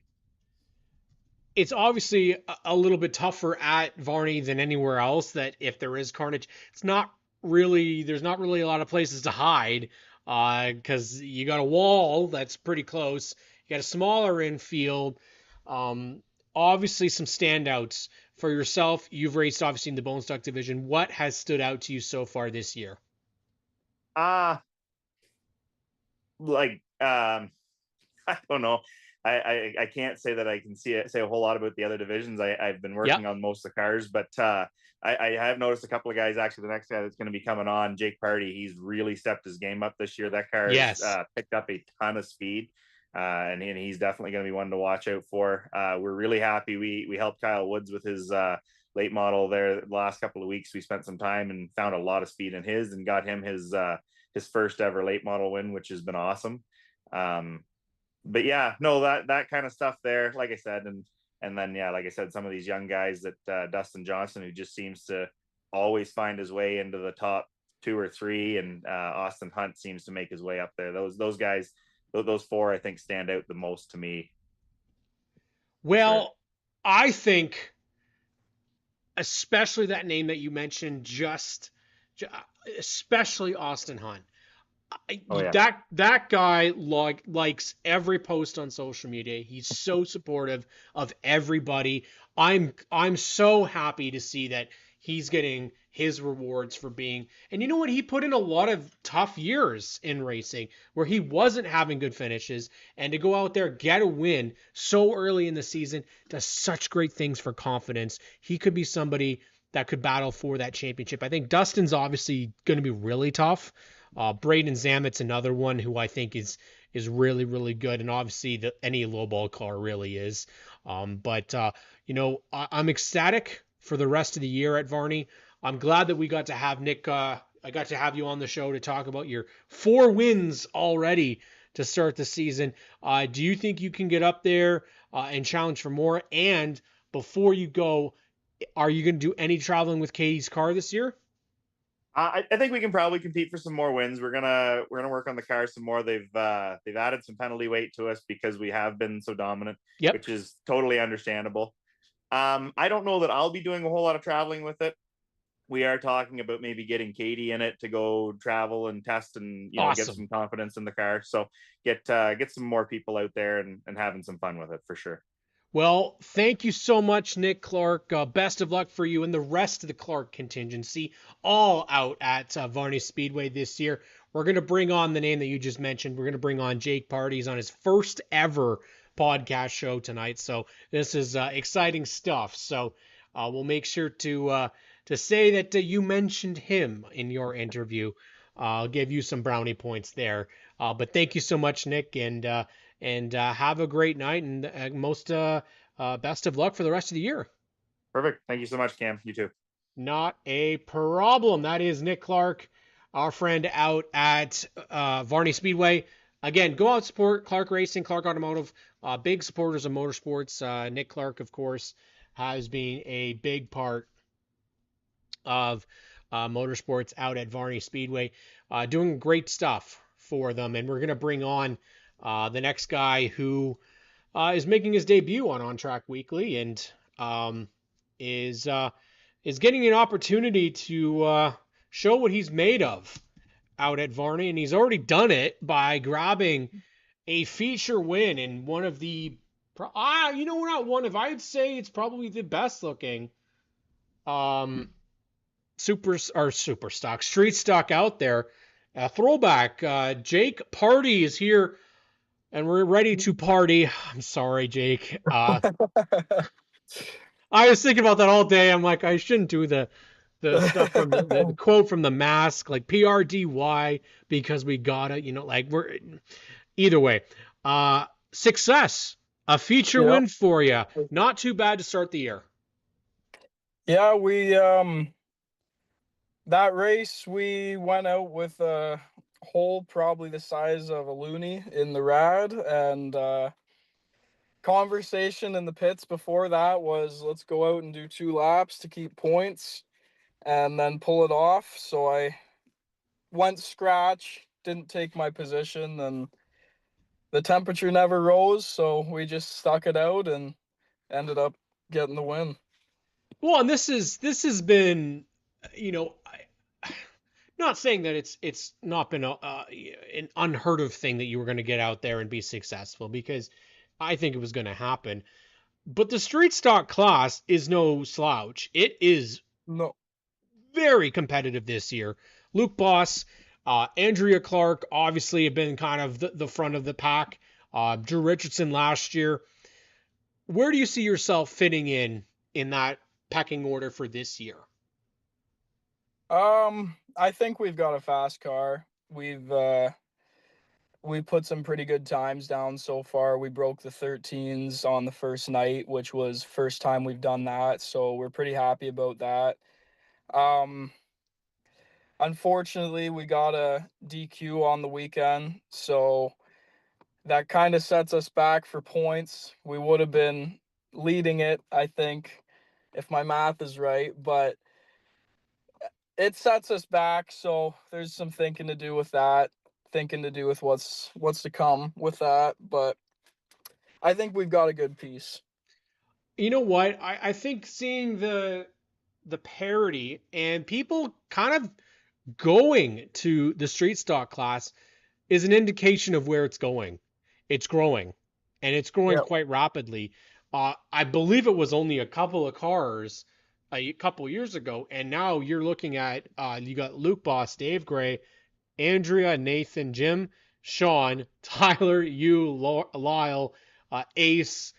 [SPEAKER 1] It's obviously a little bit tougher at Varney than anywhere else. That if there is carnage, there's not really a lot of places to hide because you got a wall that's pretty close. You got a smaller infield. Obviously, some standouts for yourself. You've raced obviously in the bone stock division. What has stood out to you so far this year?
[SPEAKER 6] I don't know. I can't say that I can say a whole lot about the other divisions. I've been working on most of the cars, but I have noticed a couple of guys. Actually, the next guy that's going to be coming on, Jake Party, he's really stepped his game up this year. That car has picked up a ton of speed, and he's definitely going to be one to watch out for. We're really happy. We helped Kyle Woods with his late model there the last couple of weeks. We spent some time and found a lot of speed in his and got him his first ever late model win, which has been awesome. But yeah, no, that kind of stuff there, like I said, and then yeah, like I said, some of these young guys that Dustin Johnson, who just seems to always find his way into the top 2 or 3, and Austin Hunt seems to make his way up there. Those guys, those 4, I think, stand out the most to me.
[SPEAKER 1] Well,
[SPEAKER 6] sure.
[SPEAKER 1] I think especially that name that you mentioned, especially Austin Hunt.
[SPEAKER 6] Oh, yeah.
[SPEAKER 1] That guy likes every post on social media. He's so supportive of everybody. I'm so happy to see that he's getting his rewards for being. And you know what? He put in a lot of tough years in racing where he wasn't having good finishes, and to go out there get a win so early in the season does such great things for confidence. He could be somebody that could battle for that championship. I think Dustin's obviously going to be really tough. Braden Zamet's another one who I think is really, really good, and obviously any lowball car really is. But I'm ecstatic for the rest of the year at Varney. I'm glad that we got to have Nick. I got to have you on the show to talk about your 4 wins already to start the season. Do you think you can get up there and challenge for more? And before you go, are you going to do any traveling with Katie's car this year?
[SPEAKER 6] I think we can probably compete for some more wins. We're gonna work on the car some more. They've added some penalty weight to us because we have been so dominant,
[SPEAKER 1] Yep.
[SPEAKER 6] which is totally understandable. I don't know that I'll be doing a whole lot of traveling with it. We are talking about maybe getting Katie in it to go travel and test and
[SPEAKER 1] Awesome.
[SPEAKER 6] get some confidence in the car. So get some more people out there and having some fun with it for sure.
[SPEAKER 1] Well, thank you so much, Nick Clark. Best of luck for you and the rest of the Clark contingency, all out at Varney Speedway this year. We're going to bring on the name that you just mentioned. We're going to bring on Jake Party. He's on his first ever podcast show tonight. So this is exciting stuff. So we'll make sure to say that you mentioned him in your interview. I'll give you some brownie points there. But thank you so much, Nick, and have a great night, and most best of luck for the rest of the year.
[SPEAKER 6] Perfect. Thank you so much, Cam. You too.
[SPEAKER 1] Not a problem. That is Nick Clark, our friend out at Varney Speedway. Again, go out, support Clark Racing, Clark Automotive, big supporters of motorsports. Nick Clark, of course, has been a big part of motorsports out at Varney Speedway, doing great stuff for them. And we're going to bring on the next guy who is making his debut on ONTrack Weekly and is getting an opportunity to show what he's made of out at Varney. And he's already done it by grabbing a feature win in one of the I'd say it's probably the best looking super stock, street stock out there. Throwback. Jake Party is here, and we're ready to party. I'm sorry, Jake. I was thinking about that all day. I'm like, I shouldn't do the stuff from the quote from The Mask, like PRDY, because we gotta, we're either way. Success, a feature win for you. Not too bad to start the year.
[SPEAKER 7] Yeah, we that race we went out with a hole probably the size of a loonie in the rad, and conversation in the pits before that was, let's go out and do 2 laps to keep points and then pull it off. So I went scratch, didn't take my position, and the temperature never rose, so we just stuck it out and ended up getting the win.
[SPEAKER 1] Well, and this has been, not saying that it's not been an unheard of thing that you were going to get out there and be successful, because I think it was going to happen. But the street stock class is no slouch. It is very competitive this year. Luke Boss, Andrea Clark obviously have been kind of the front of the pack. Drew Richardson last year. Where do you see yourself fitting in that pecking order for this year?
[SPEAKER 7] I think we've got a fast car. We've put some pretty good times down so far. We broke the 13s on the first night, which was first time we've done that, so we're pretty happy about that. Unfortunately, we got a DQ on the weekend, so that kind of sets us back for points. We would have been leading it, I think, if my math is right, but it sets us back. So there's some thinking to do with that, thinking to do with what's to come with that. But I think we've got a good piece.
[SPEAKER 1] You know what? I think seeing the parity and people kind of going to the street stock class is an indication of where it's going. It's growing, and it's growing
[SPEAKER 7] Yep.
[SPEAKER 1] quite rapidly. I believe it was only a couple of cars a couple years ago, and now you're looking at you got Luke Boss, Dave Gray, Andrea, Nathan, Jim, Sean, Tyler, you, Lyle, Ace,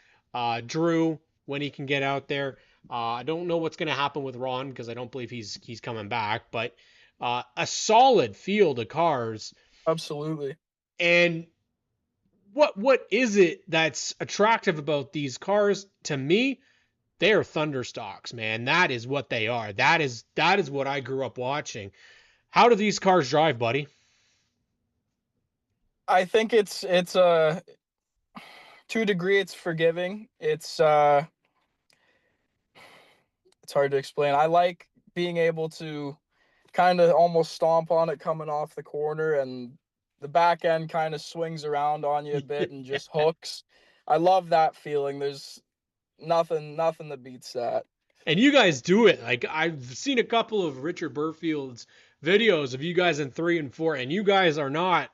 [SPEAKER 1] Drew when he can get out there. I don't know what's going to happen with Ron because I don't believe he's coming back, but a solid field of cars.
[SPEAKER 7] Absolutely.
[SPEAKER 1] And what is it that's attractive about these cars? To me, they are thunder stocks, man. That is what they are. That is what I grew up watching. How do these cars drive, buddy?
[SPEAKER 7] I think it's to a degree it's forgiving. It's hard to explain. I like being able to kind of almost stomp on it coming off the corner, and the back end kind of swings around on you a bit and just hooks. I love that feeling. There's nothing that beats that.
[SPEAKER 1] And you guys do it. Like I've seen a couple of Richard Burfield's videos of you guys in 3 and 4, and you guys are not.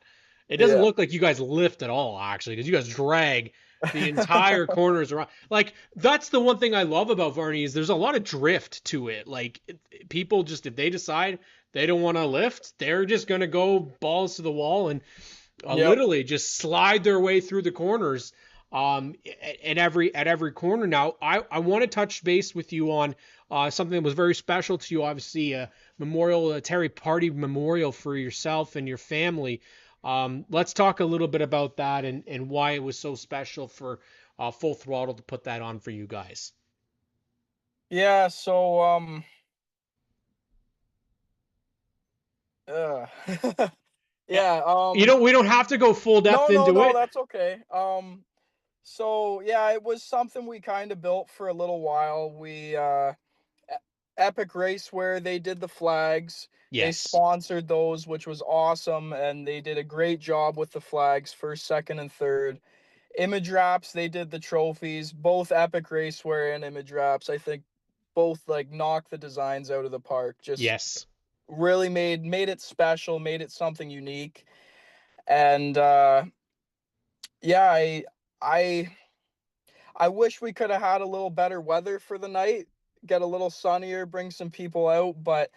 [SPEAKER 1] It doesn't look like you guys lift at all, actually, because you guys drag the entire corners around. Like that's the one thing I love about Varney is there's a lot of drift to it. Like people just if they decide they don't want to lift, they're just gonna go balls to the wall and literally just slide their way through the corners. At every corner. Now, I want to touch base with you on something that was very special to you. Obviously, a Terry Party memorial for yourself and your family. Let's talk a little bit about that and why it was so special for Full Throttle to put that on for you guys.
[SPEAKER 7] Yeah. So yeah.
[SPEAKER 1] We don't have to go full depth into it.
[SPEAKER 7] No, that's okay. So yeah, it was something we kind of built for a little while. We Epic Racewear, they did the flags.
[SPEAKER 1] Yes.
[SPEAKER 7] They sponsored those, which was awesome, and they did a great job with the flags, first, second, and third. Image Wraps, they did the trophies. Both Epic Racewear and Image Wraps, I think, both like knocked the designs out of the park. Just really made it special, made it something unique. And yeah, I wish we could have had a little better weather for the night, get a little sunnier, bring some people out, but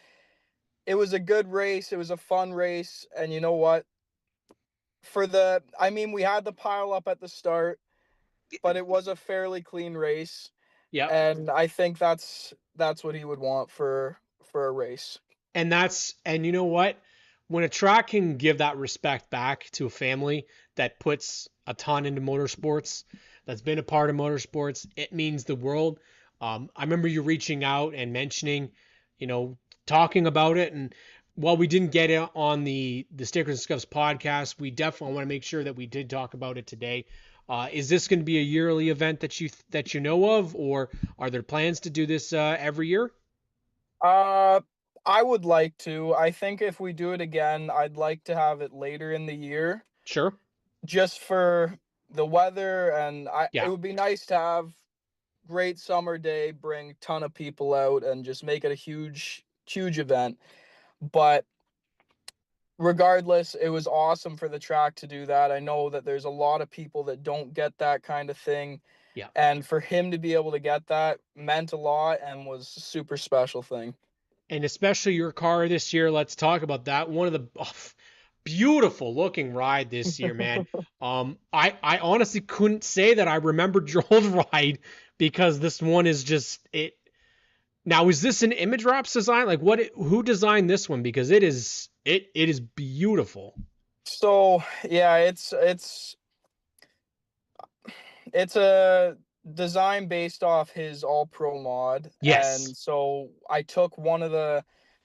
[SPEAKER 7] it was a good race. It was a fun race. And you know what? We had the pile up at the start, but it was a fairly clean race.
[SPEAKER 1] Yeah.
[SPEAKER 7] And I think that's what he would want for a race.
[SPEAKER 1] And you know what? When a track can give that respect back to a family that puts a ton into motorsports, that's been a part of motorsports, it means the world. I remember you reaching out and mentioning, talking about it. And while we didn't get it on the Stickers and Scuffs podcast, we definitely want to make sure that we did talk about it today. Is this going to be a yearly event that you know of, or are there plans to do this every year?
[SPEAKER 7] I would like to. I think if we do it again, I'd like to have it later in the year.
[SPEAKER 1] Sure.
[SPEAKER 7] Just for the weather, and it would be nice to have great summer day, bring a ton of people out, and just make it a huge event. But regardless, it was awesome for the track to do that. I know that there's a lot of people that don't get that kind of thing.
[SPEAKER 1] Yeah.
[SPEAKER 7] And for him to be able to get that meant a lot and was a super special thing.
[SPEAKER 1] And especially your car this year. Let's talk about that. One of the beautiful looking ride this year, man. I honestly couldn't say that I remembered your old ride because this one is just it. Now, is this an Image Wraps design? Like who designed this one? Because it is beautiful.
[SPEAKER 7] So yeah, it's a design based off his All Pro mod.
[SPEAKER 1] Yes.
[SPEAKER 7] And so I took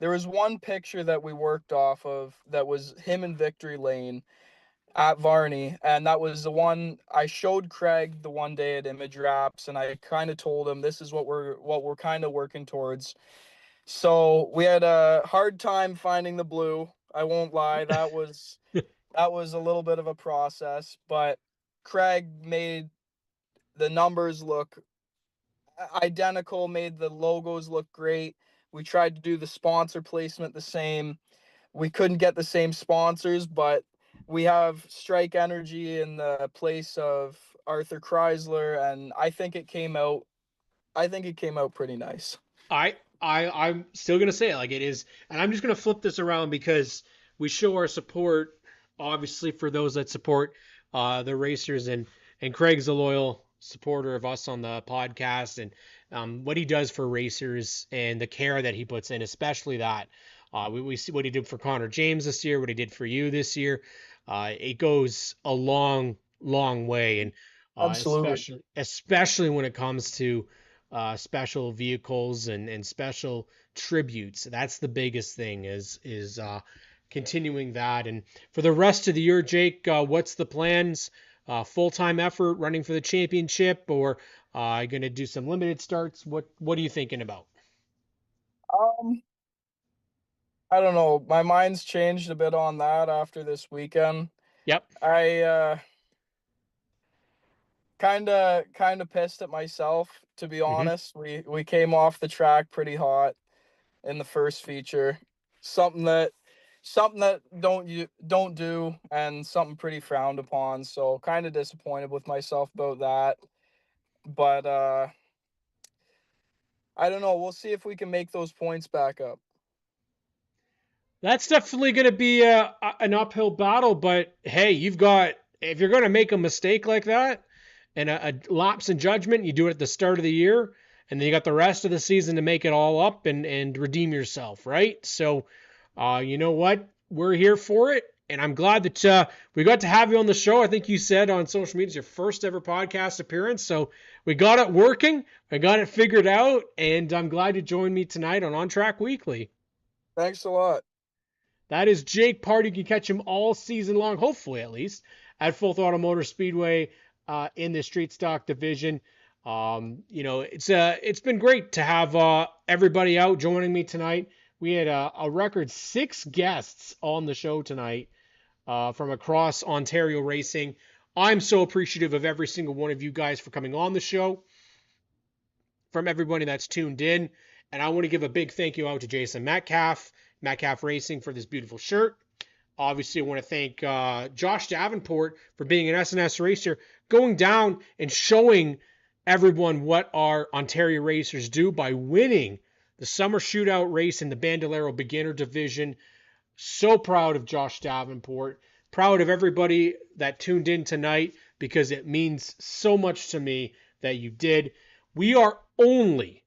[SPEAKER 7] there was one picture that we worked off of that was him in Victory Lane at Varney, and that was the one I showed Craig the one day at Image Wraps, and I kind of told him this is what we're kind of working towards. So we had a hard time finding the blue. I won't lie. That was a little bit of a process, but Craig made the numbers look identical, made the logos look great. We tried to do the sponsor placement the same. We couldn't get the same sponsors, but we have Strike Energy in the place of Arthur Chrysler, and I think it came out pretty nice.
[SPEAKER 1] I'm still gonna say it like it is, and I'm just gonna flip this around because we show our support, obviously, for those that support the racers, and Craig's a loyal supporter of us on the podcast, and what he does for racers and the care that he puts in, especially that. We see what he did for Connor James this year, what he did for you this year. It goes a long, long way, and
[SPEAKER 7] Absolutely.
[SPEAKER 1] especially when it comes to special vehicles and special tributes. That's the biggest thing is continuing that. And for the rest of the year, Jake, what's the plans? Full-time effort running for the championship, or going to do some limited starts? What are you thinking about?
[SPEAKER 7] I don't know. My mind's changed a bit on that after this weekend.
[SPEAKER 1] Yep.
[SPEAKER 7] I kind of pissed at myself, to be honest. We came off the track pretty hot in the first feature. Something that don't do, and something pretty frowned upon. So kind of disappointed with myself about that. But I don't know. We'll see if we can make those points back up.
[SPEAKER 1] That's definitely going to be an uphill battle, but hey, if you're going to make a mistake like that and a lapse in judgment, you do it at the start of the year, and then you got the rest of the season to make it all up and redeem yourself, right? So, you know what? We're here for it, and I'm glad that we got to have you on the show. I think you said on social media it's your first ever podcast appearance, so we got it working, I got it figured out, and I'm glad you joined me tonight on ONTrack Weekly.
[SPEAKER 7] Thanks a lot.
[SPEAKER 1] That is Jake Party. You can catch him all season long, hopefully at least, at Full Throttle Motor Speedway in the street stock division. It's been great to have everybody out joining me tonight. We had a record 6 guests on the show tonight from across Ontario racing. I'm so appreciative of every single one of you guys for coming on the show, from everybody that's tuned in. And I want to give a big thank you out to Jason Metcalf Racing, for this beautiful shirt. Obviously, I want to thank Josh Davenport for being an SNS racer, going down and showing everyone what our Ontario racers do by winning the summer shootout race in the Bandolero beginner division. So proud of Josh Davenport. Proud of everybody that tuned in tonight, because it means so much to me that you did. We are only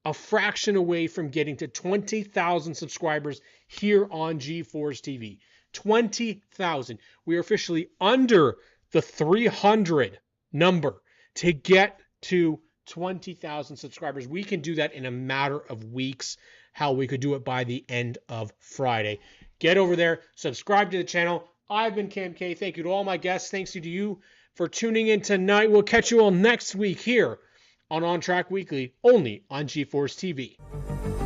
[SPEAKER 1] a fraction away from getting to 20,000 subscribers here on G4's TV. 20,000. We are officially under the 300 number to get to 20,000 subscribers. We can do that in a matter of weeks. How we could do it by the end of Friday. Get over there, subscribe to the channel. I've been Cam K. Thank you to all my guests. Thanks to you for tuning in tonight. We'll catch you all next week here on ONTrack Weekly, only on G4's TV.